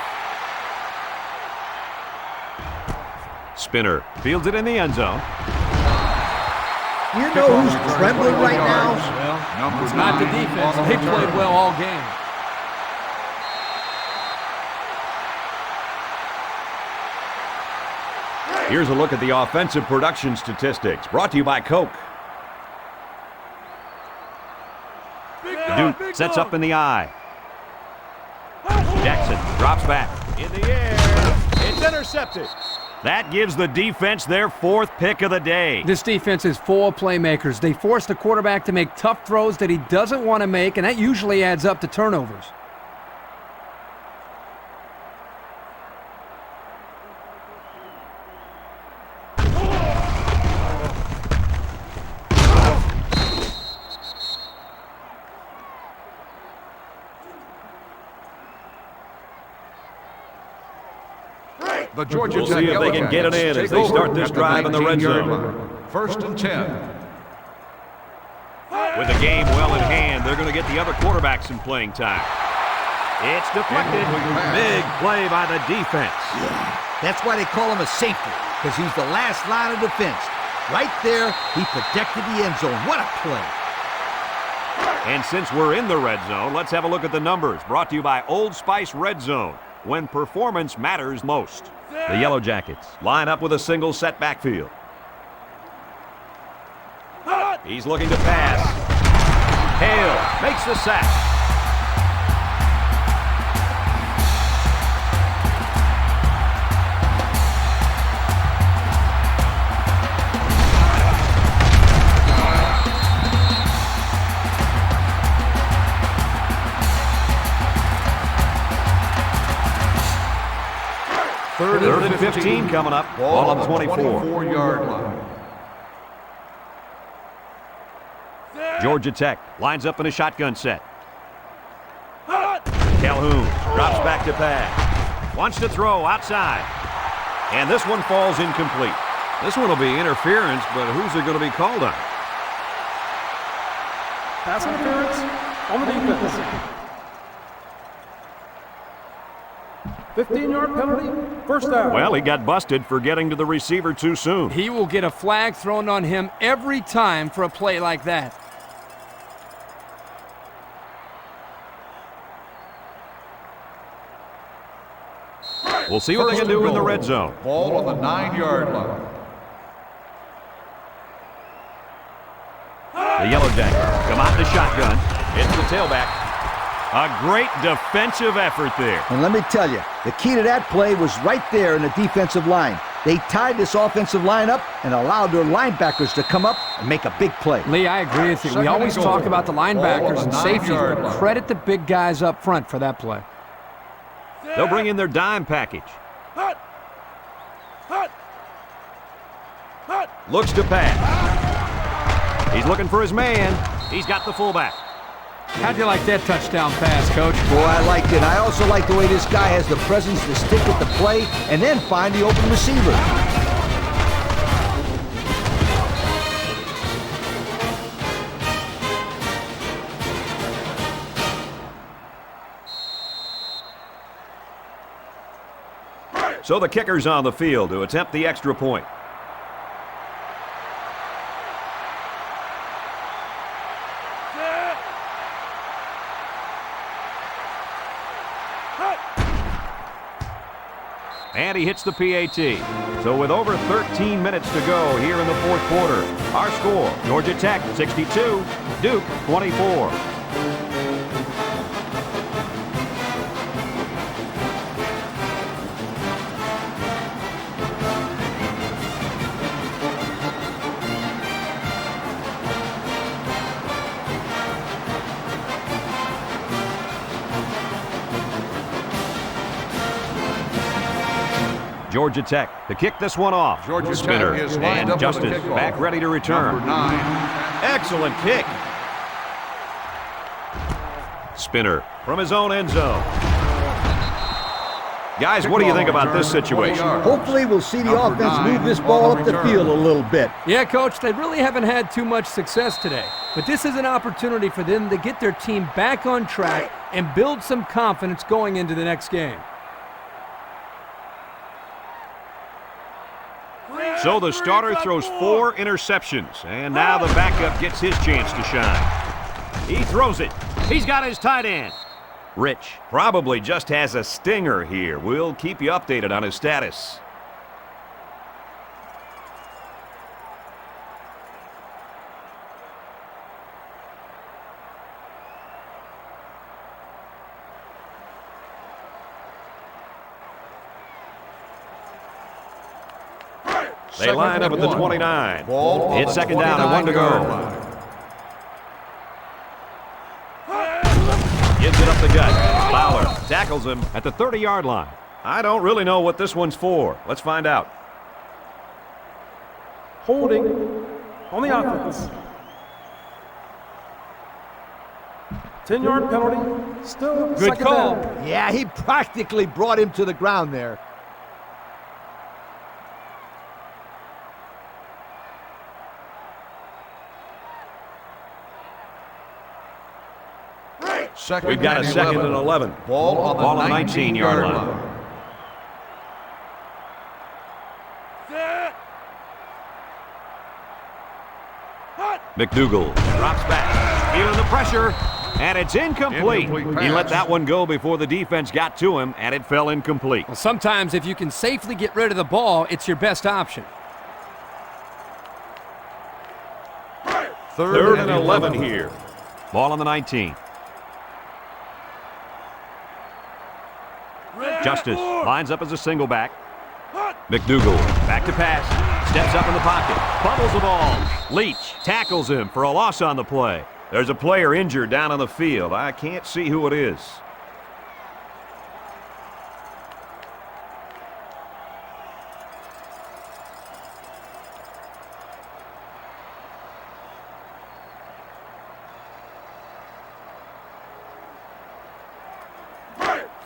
Spinner fields it in the end zone. You know who's trembling right now? Number It's not the 9 defense. on They the played return. well all game. Here's a look at the offensive production statistics, brought to you by Coke. Duke sets up in the eye. Jackson drops back. In the air. It's intercepted. That gives the defense their 4th pick of the day. This defense is full of playmakers. They force the quarterback to make tough throws that he doesn't want to make, and that usually adds up to turnovers. The Georgia We'll Tech see if they can get it in as they start this drive in the red zone. 1st and 10. With the game well in hand, they're going to get the other quarterback some playing time. It's deflected. Big play by the defense. That's why they call him a safety, because he's the last line of defense. Right there, he protected the end zone. What a play. And since we're in the red zone, let's have a look at the numbers. Brought to you by Old Spice Red Zone, when performance matters most. The Yellow Jackets line up with a single set backfield. He's looking to pass. Hale makes the sack. Third and 15 coming up. Ball on the 24. 24-yard line. Georgia Tech lines up in a shotgun set. Calhoun drops back to pass. Wants to throw outside. And this one falls incomplete. This one will be interference, but who's it going to be called on? Pass interference on the defense. 15-yard penalty, first down. Well, he got busted for getting to the receiver too soon. He will get a flag thrown on him every time for a play like that. We'll see what they can do in the red zone. Ball on the 9-yard line. The Yellow Jackets come out in the shotgun. It's the tailback. A great defensive effort there. And let me tell you, the key to that play was right there in the defensive line. They tied this offensive line up and allowed their linebackers to come up and make a big play. Lee, I agree with you. We Second always and goal. talk about the Ball on linebackers the and safeties, 9-yard but line. credit the big guys up front for that play. They'll bring in their dime package. Looks to pass. He's looking for his man. He's got the fullback. How'd you like that touchdown pass, Coach? Boy, I liked it. I also like the way this guy has the presence to stick with the play and then find the open receiver. So the kicker's on the field to attempt the extra point. And he hits the PAT. So with over 13 minutes to go here in the fourth quarter, our score, Georgia Tech 62, Duke 24. Georgia Tech to kick this one off. Georgia Spinner Tech is lined and up for the Justice kickoff. back ready to return. Number 9. Excellent kick. Spinner from his own end zone. Guys, what do you think about this situation? Hopefully we'll see the offense move this ball up the field a little bit. Yeah, Coach, they really haven't had too much success today. But this is an opportunity for them to get their team back on track and build some confidence going into the next game. So the starter throws 4 interceptions, and now the backup gets his chance to shine. He throws it. He's got his tight end. Rich probably just has a stinger here. We'll keep you updated on his status. They line up at the 29. It's second down and 1 to go. Gives it up the gut. Fowler tackles him at the 30-yard line. I don't really know what this one's for. Let's find out. Holding on the offense. 10-yard penalty. Still Good second call. down. Yeah, he practically brought him to the ground there. We've got a second and 11. Ball on the 19-yard line. McDougal drops back, feeling the pressure, and it's incomplete. He let that one go before the defense got to him, and it fell incomplete. Well, sometimes if you can safely get rid of the ball, it's your best option. Third and 11 here. Ball on the 19. Justice lines up as a single back. McDougal back to pass. Steps up in the pocket. Fumbles the ball. Leach tackles him for a loss on the play. There's a player injured down on the field. I can't see who it is.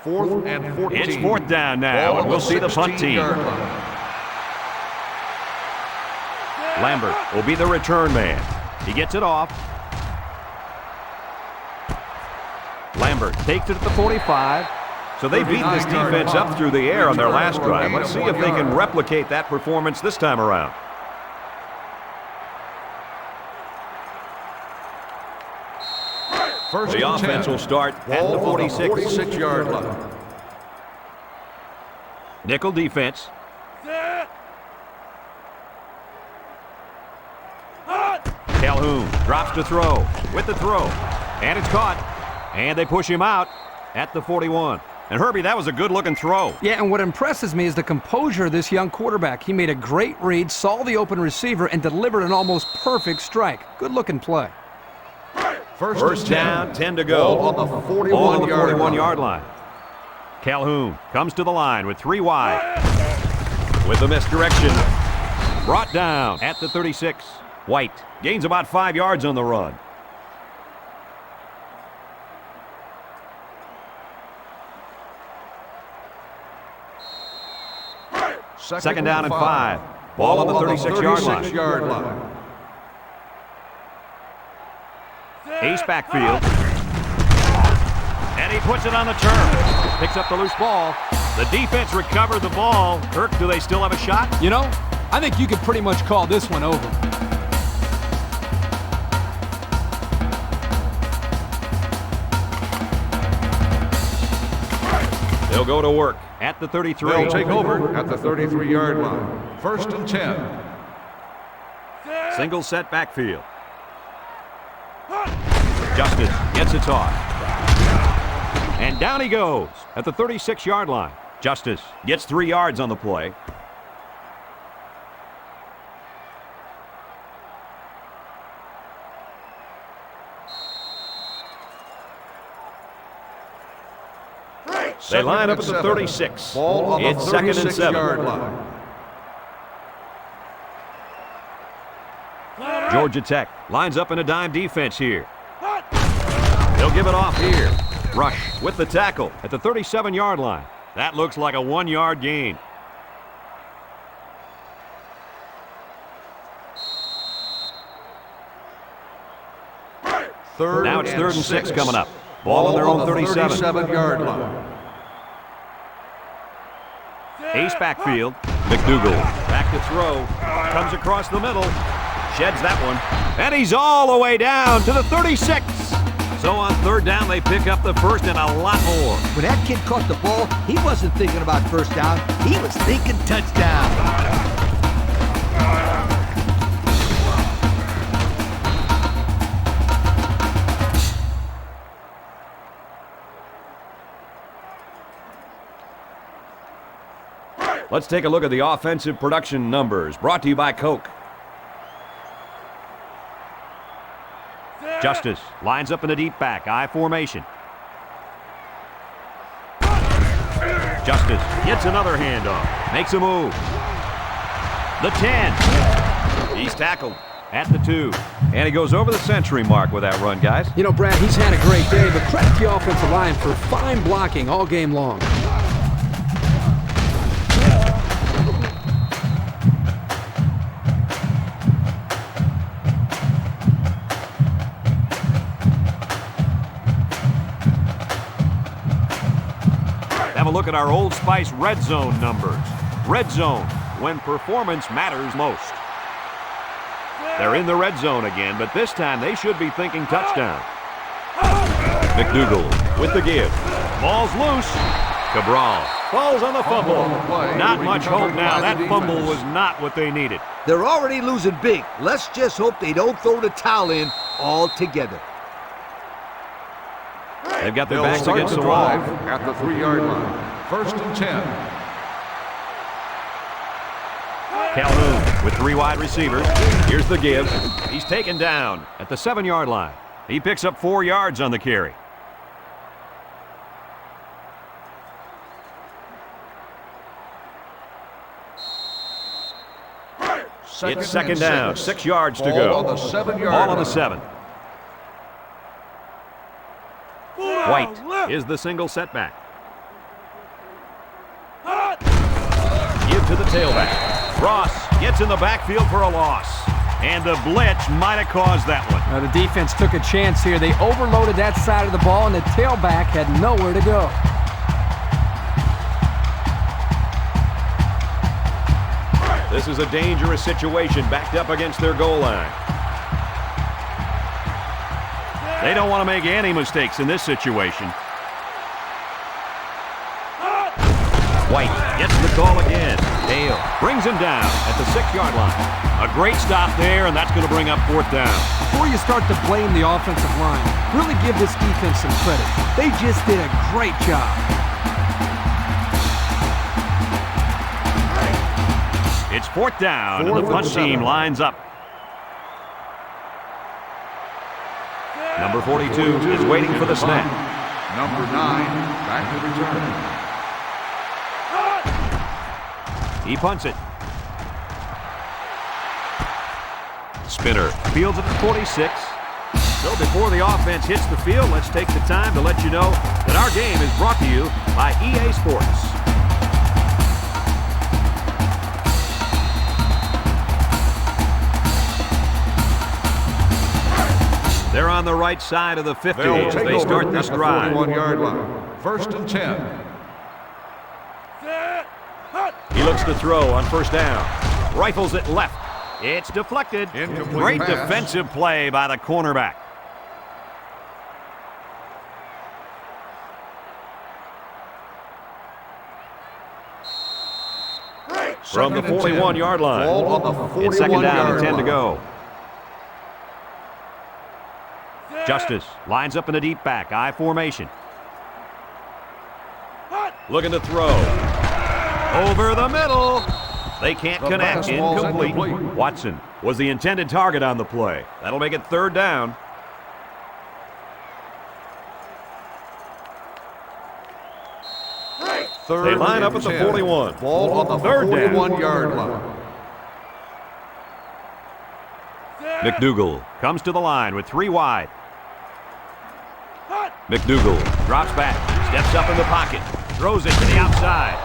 Fourth and 14. It's fourth down now, and we'll see the punt team. Lambert will be the return man. He gets it off. Lambert takes it at the 45. So they beat this defense up through the air on their last drive. Let's see if they can replicate that performance this time around. The offense will start at the 46-yard line. Nickel defense. Calhoun drops to throw with the throw. And it's caught. And they push him out at the 41. And Herbie, that was a good-looking throw. Yeah, and what impresses me is the composure of this young quarterback. He made a great read, saw the open receiver, and delivered an almost perfect strike. Good-looking play. First down, 10 to go. Ball on the 41-yard line. Calhoun comes to the line with 3 wide. With the misdirection. Brought down at the 36. White gains about 5 yards on the run. Second down and 5. Ball on the 36-yard line. Ace backfield. And he puts it on the turf. Picks up the loose ball. The defense recovered the ball. Kirk, do they still have a shot? You know, I think you could pretty much call this one over. They'll go to work at the 33. They'll take over at the 33-yard line. First and 10. Single set backfield. Justice gets it off. And down he goes at the 36-yard line. Justice gets 3 yards on the play. They line up at the 36. Ball on the it's second and 7. line. Georgia Tech lines up in a dime defense here. They'll give it off here. Rush with the tackle at the 37-yard line. That looks like a 1-yard gain. Now it's 3rd and 6 coming up. Ball on their own 37. 37-yard line. Ace backfield. McDougal back to throw. Comes across the middle. Sheds that one. And he's all the way down to the 36. So on 3rd down, they pick up the first and a lot more. When that kid caught the ball, he wasn't thinking about first down. He was thinking touchdown. Let's take a look at the offensive production numbers, brought to you by Coke. Justice lines up in a deep back, I formation. Justice gets another handoff, makes a move. The 10. He's tackled at the 2. And he goes over the century mark with that run, guys. You know, Brad, he's had a great day, but credit the offensive line for fine blocking all game long. Have a look at our Old Spice red zone numbers. Red zone, when performance matters most. They're in the red zone again, but this time they should be thinking touchdown. McDougal with the give. Ball's loose. Cabral falls on the fumble. Not much hope now. That fumble was not what they needed. They're already losing big. Let's just hope they don't throw the towel in altogether. They've got their They'll backs start against the the wall. drive at the 3-yard line. 1st and 10. Calhoun with 3 wide receivers. Here's the give. He's taken down at the 7-yard line. He picks up 4 yards on the carry. It's 2nd down, 6 yards to go. Ball on the 7-yard Ball on the line. 7. White is the single setback. Give to the tailback. Ross gets in the backfield for a loss. And the blitz might have caused that one. Now, the defense took a chance here. They overloaded that side of the ball, and the tailback had nowhere to go. This is a dangerous situation, backed up against their goal line. They don't want to make any mistakes in this situation. White gets the call again. Dale brings him down at the 6-yard line. A great stop there, and that's going to bring up 4th down. Before you start to blame the offensive line, really give this defense some credit. They just did a great job. It's 4th down, and the punt team lines up. Number 42 is waiting for the snap. Number 9 back to return. He punts it. Spinner fields it at 46. So before the offense hits the field, let's take the time to let you know that our game is brought to you by EA Sports. They're on the right side of the 50 as they start this drive. 41-yard line. 1st and 10. He looks to throw on 1st down. Rifles it left. It's deflected. Incomplete Great pass. defensive play by the cornerback. From the 41-yard line. Ball on the It's 2nd down 41-yard and 10 to line. go. Justice lines up in a deep back, I formation. Looking to throw. Over the middle. They can't The connect. pass ball's Incomplete. incomplete. Watson was the intended target on the play. That'll make it 3rd down. They line up at the 41. Ball on the 3rd down. 41-yard line. McDougal comes to the line with 3 wide. McDougal drops back, steps up in the pocket. Throws it to the outside.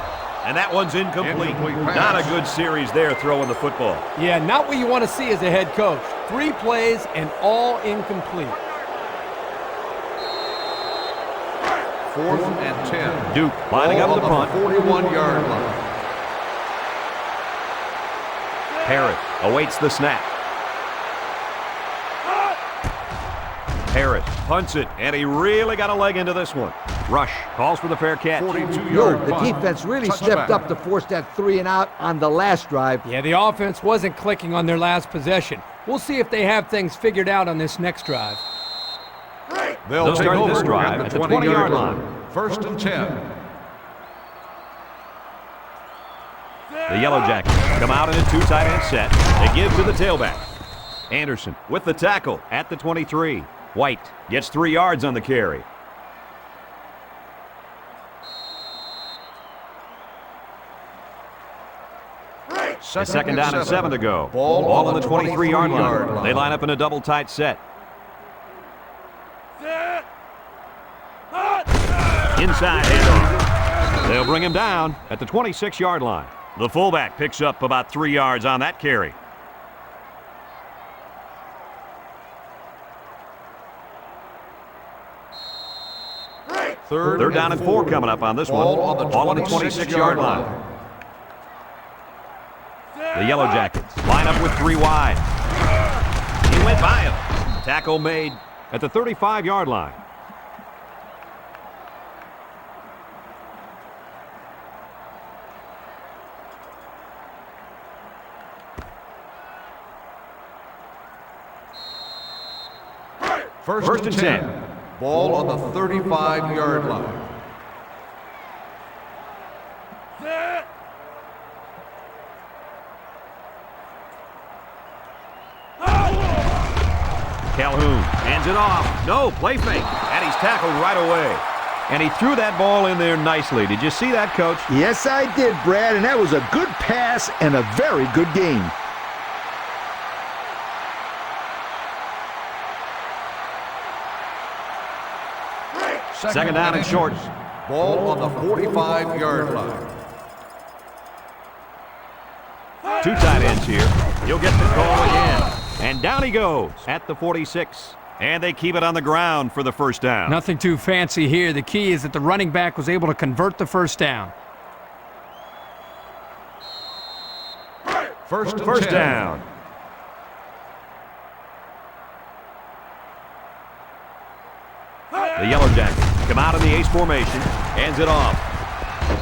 And that one's incomplete. Incomplete pass. Not a good series there throwing the football. Yeah, not what you want to see as a head coach. 3 plays and all incomplete. 4th and 10. Duke lining Ball up the on punt. 41-yard line. Harris awaits the snap. Harris punts it, and he really got a leg into this one. Rush calls for the fair catch. 42-yard The defense really stepped up to force that 3 and out on the last drive. Yeah, the offense wasn't clicking on their last possession. We'll see if they have things figured out on this next drive. They'll take start this over drive at the 20-yard line. 1st and 10. The Yellow Jackets come out in a 2 tight end set. They give to the tailback. Anderson with the tackle at the 23. White gets 3 yards on the carry. A second down and 7 to go. Ball on the 23-yard line. They line up in a double tight set. Inside handoff. They'll bring him down at the 26-yard line. The fullback picks up about 3 yards on that carry. Third down and 4 coming up on this one. Ball on the 26-yard line. The Yellow Jackets line up with 3 wide. He went by him. Tackle made at the 35-yard line. First and 10. Ball on the 35-yard line. Calhoun hands it off. No, play fake. And he's tackled right away. And he threw that ball in there nicely. Did you see that, Coach? Yes, I did, Brad, and that was a good pass and a very good game. Second down and short. Ball on the 45-yard line. 2 tight ends here. You'll get the call again. And down he goes at the 46. And they keep it on the ground for the first down. Nothing too fancy here. The key is that the running back was able to convert the first down. First down. The Yellow Jackets come out in the ace formation, hands it off.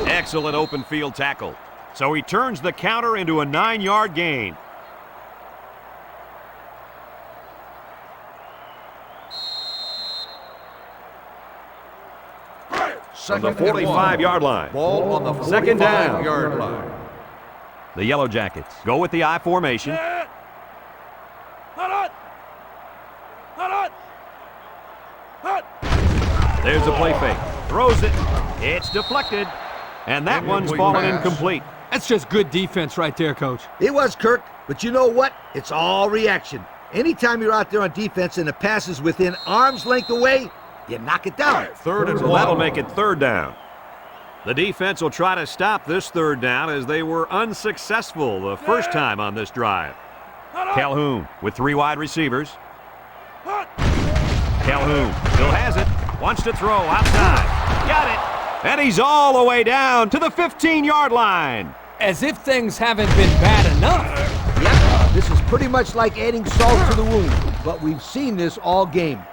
Excellent open field tackle. So he turns the counter into a 9-yard gain. From the 45-yard line. Ball on the Second down. 45-yard line. The Yellow Jackets go with the I formation. There's a play fake. Throws it. It's deflected. And that one's fallen incomplete. That's just good defense right there, Coach. It was, Kirk, but you know what? It's all reaction. Anytime you're out there on defense and the pass is within arm's length away, you knock it down. Third and So 1. that'll make it 3rd down. The defense will try to stop this 3rd down as they were unsuccessful the first time on this drive. Calhoun with 3 wide receivers. Calhoun still has it. Wants to throw outside. Got it. And he's all the way down to the 15-yard line. As if things haven't been bad enough. Yep, this is pretty much like adding salt to the wound, but we've seen this all game.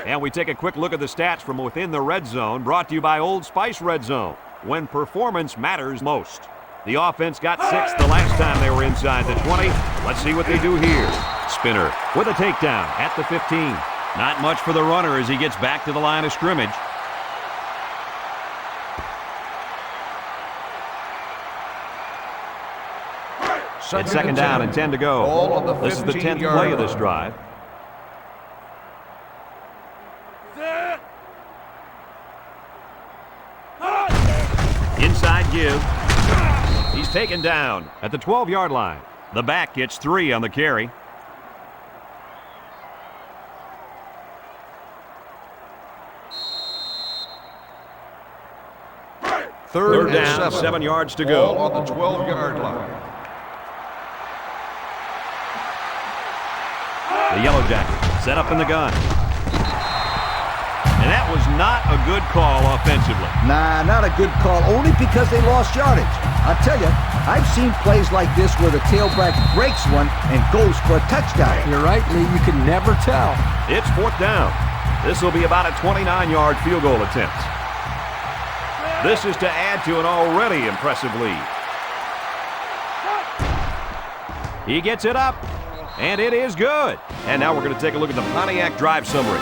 And we take a quick look at the stats from within the red zone, brought to you by Old Spice Red Zone, when performance matters most. The offense got 6 the last time they were inside the 20. Let's see what they do here. Spinner with a takedown at the 15. Not much for the runner as he gets back to the line of scrimmage. It's second down and 10 to go. Ball on the This is the 10th 15-yard play of this line. drive. Inside give. He's taken down at the 12-yard line. The back gets 3 on the carry. Third down, 7 yards to go. Ball on the 12-yard line. The Yellow Jackets set up in the gun. And that was not a good call offensively. Nah, not a good call, only because they lost yardage. I'll tell you, I've seen plays like this where the tailback breaks one and goes for a touchdown. You're right, Lee. You can never tell. It's 4th down. This will be about a 29-yard field goal attempt. This is to add to an already impressive lead. He gets it up, and it is good. And now we're going to take a look at the Pontiac drive summary.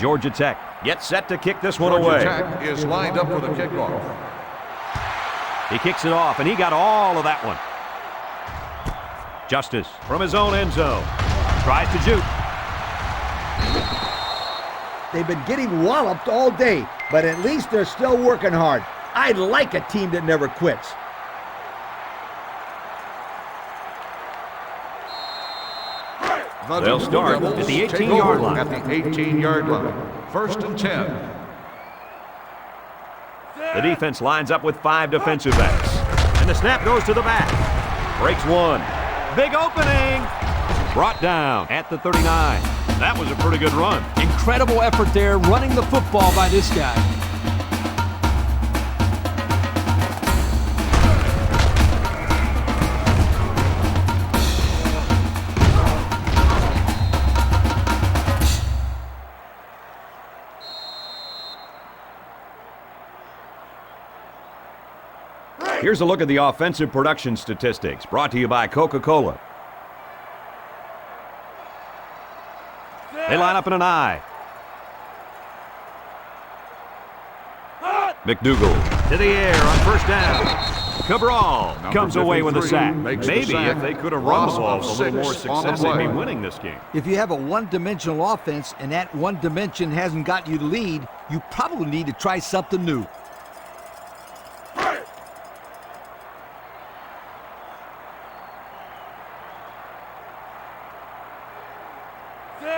Georgia Tech gets set to kick this one away. Georgia Tech is lined up for the kickoff. He kicks it off, and he got all of that one. Justice from his own end zone. Tries to juke. They've been getting walloped all day, but at least they're still working hard. I like a team that never quits. They'll start at the 18-yard line. At the 18-yard line. 1st and 10. The defense lines up with 5 defensive backs. And the snap goes to the back. Breaks one. Big opening. Brought down at the 39. That was a pretty good run. Incredible effort there, running the football by this guy. Here's a look at the offensive production statistics, brought to you by Coca-Cola. They line up in an I. McDougal to the air on 1st down. Cabral comes away with a sack. Maybe if they could have run the ball with a little more success, they'd be winning this game. If you have a one-dimensional offense and that one dimension hasn't got you the lead, you probably need to try something new.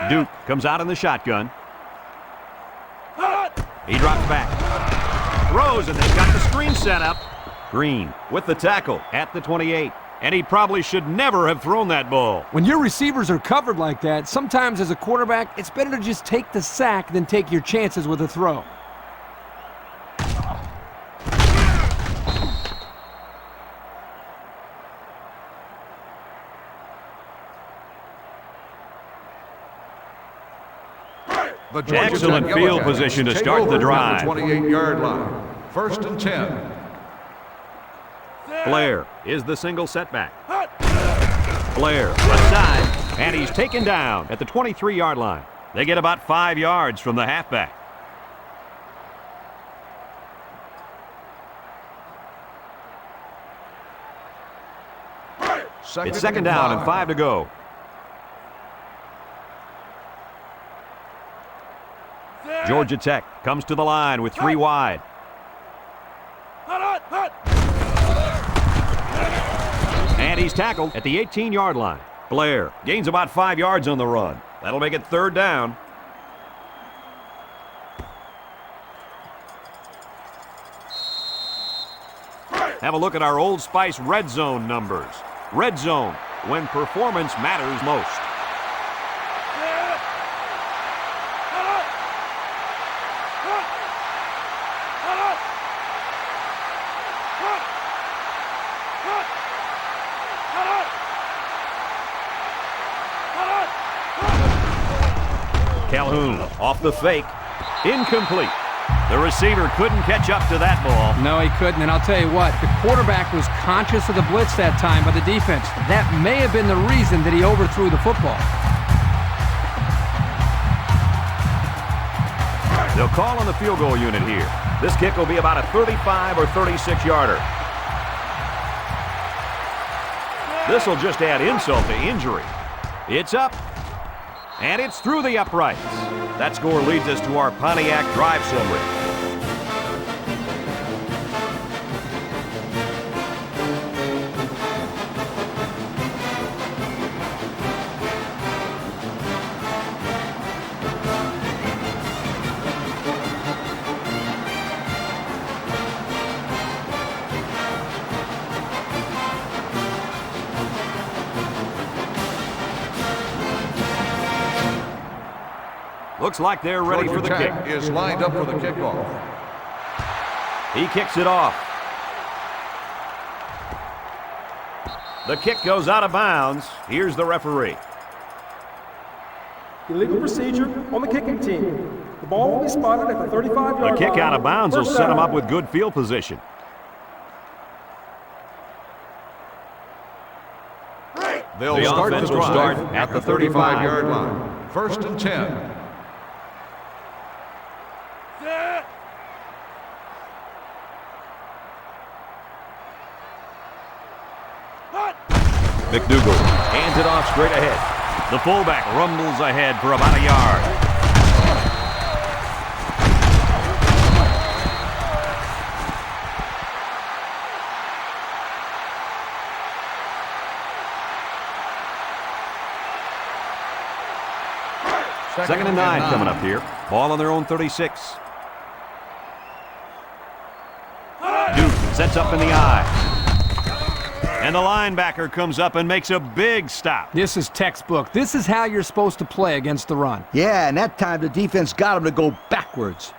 Duke comes out in the shotgun. He drops back. Throws, and they've got the screen set up. Green with the tackle at the 28. And he probably should never have thrown that ball. When your receivers are covered like that, sometimes as a quarterback, it's better to just take the sack than take your chances with a throw. The Georgia Excellent Tech field Yellow position to Jackets start take the over drive. at the 28-yard line. 1st and 10. Blair is the single setback. Blair left side, and he's taken down at the 23-yard line. They get about 5 yards from the halfback. It's 2nd down and 5 to go. Georgia Tech comes to the line with 3 wide. And he's tackled at the 18-yard line. Blair gains about 5 yards on the run. That'll make it 3rd down. Have a look at our Old Spice red zone numbers. Red zone, when performance matters most. Calhoun off the fake. Incomplete. The receiver couldn't catch up to that ball. No, he couldn't, and I'll tell you what, the quarterback was conscious of the blitz that time by the defense. That may have been the reason that he overthrew the football. They'll call on the field goal unit here. This kick will be about a 35 or 36-yarder. This will just add insult to injury. It's up, and it's through the uprights. That score leads us to our Pontiac drive summary. Looks like they're ready for the kick. Is lined up for the kickoff. He kicks it off. The kick goes out of bounds. Here's the referee. Illegal procedure on the kicking team. The ball will be spotted at the 35-yard line. The kick out of bounds will First set him down. up with good field position. They'll The start offense the will drive start at the 35-yard line. First and 10. McDougal hands it off straight ahead. The fullback rumbles ahead for about a yard. Second and 9 coming up here. Ball on their own 36. Duke sets up in the eye. And the linebacker comes up and makes a big stop. This is textbook. This is how you're supposed to play against the run. Yeah, and that time the defense got him to go backwards.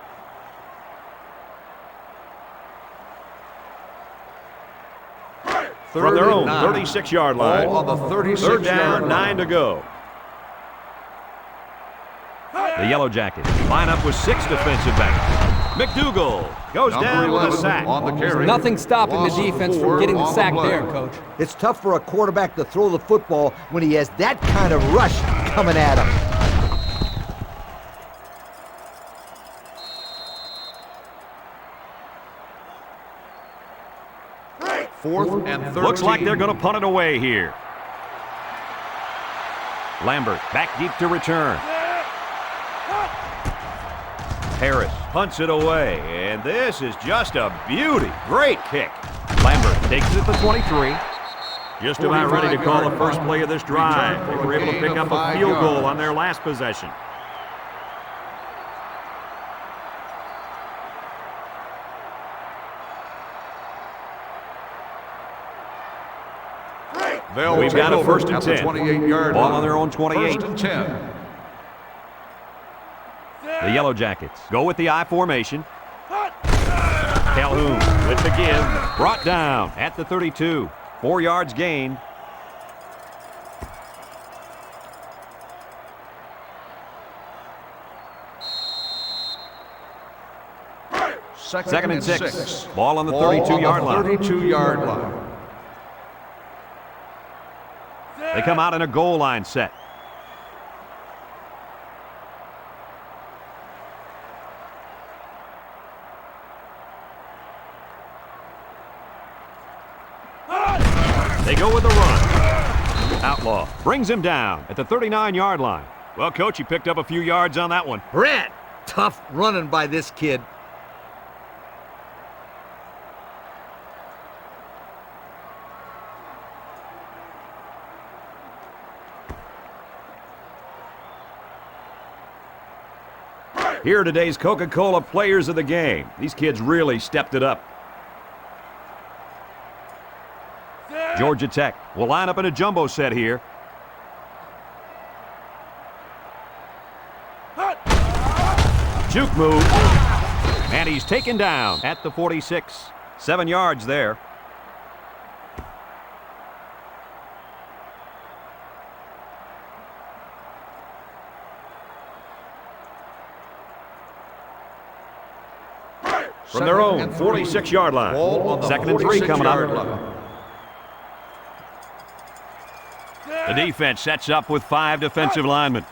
From their own 9. 36-yard line. Ball on the 36-yard Third down, line. 9 to go. The Yellow Jackets line up with 6 defensive backs. McDougal goes Number down with a 11 sack. on the carry. Nothing stopping the Loss of defense 4 from getting the on sack play. there, Coach. It's tough for a quarterback to throw the football when he has that kind of rush coming at him. Fourth and 13. Looks like they're going to punt it away here. Lambert back deep to return. Harris punts it away, and this is just a beauty. Great kick. Lambert takes it at the 23. Just about ready to call the first play of this drive. They were able to pick up a field goal on their last possession. We've got a first and 10. 28-yard Ball line. on their own 28. First and 10. The Yellow Jackets go with the I formation. Calhoun with the give. Brought down at the 32. 4 yards gain. Second and 6. Ball on the 32-yard line. 32-yard line. They come out in a goal line set. They go with the run. Outlaw brings him down at the 39-yard line. Well, Coach, he picked up a few yards on that one. Brett, tough running by this kid. Here are today's Coca-Cola players of the game. These kids really stepped it up. Georgia Tech will line up in a jumbo set here. Juke move. And he's taken down at the 46. 7 yards there. From their own 46-yard line. Ball on the Second and 3 coming46-yard up. line. The defense sets up with 5 defensive linemen.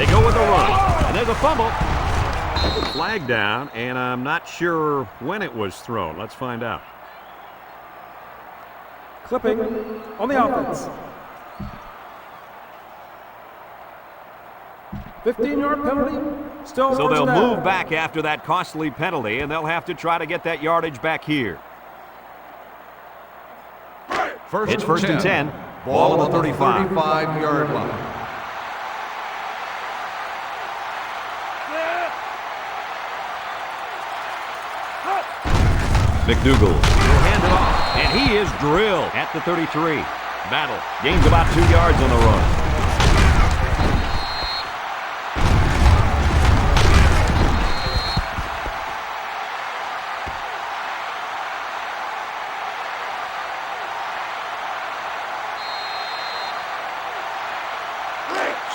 They go with a run, and there's a fumble. Flag down, and I'm not sure when it was thrown. Let's find out. Clipping on the offense. 15-yard penalty. Still So they'll first down. move back after that costly penalty, and they'll have to try to get that yardage back here. It's first and 10. Ball on the 35. 35-yard line. McDougal will hand it off, and he is drilled at the 33. Battle gains about 2 yards on the run.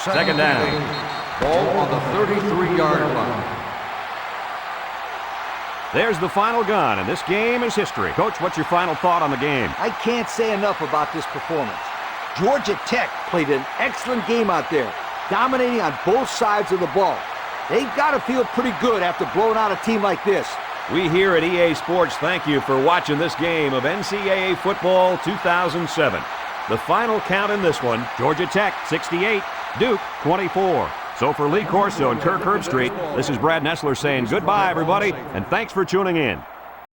Second down. Ball on the 33-yard line. There's the final gun, and this game is history. Coach, what's your final thought on the game? I can't say enough about this performance. Georgia Tech played an excellent game out there, dominating on both sides of the ball. They've got to feel pretty good after blowing out a team like this. We here at EA Sports thank you for watching this game of NCAA Football 2007. The final count in this one, Georgia Tech 68, Duke 24. So for Lee Corso and Kirk Herbstreit, this is Brad Nessler saying goodbye, everybody, and thanks for tuning in.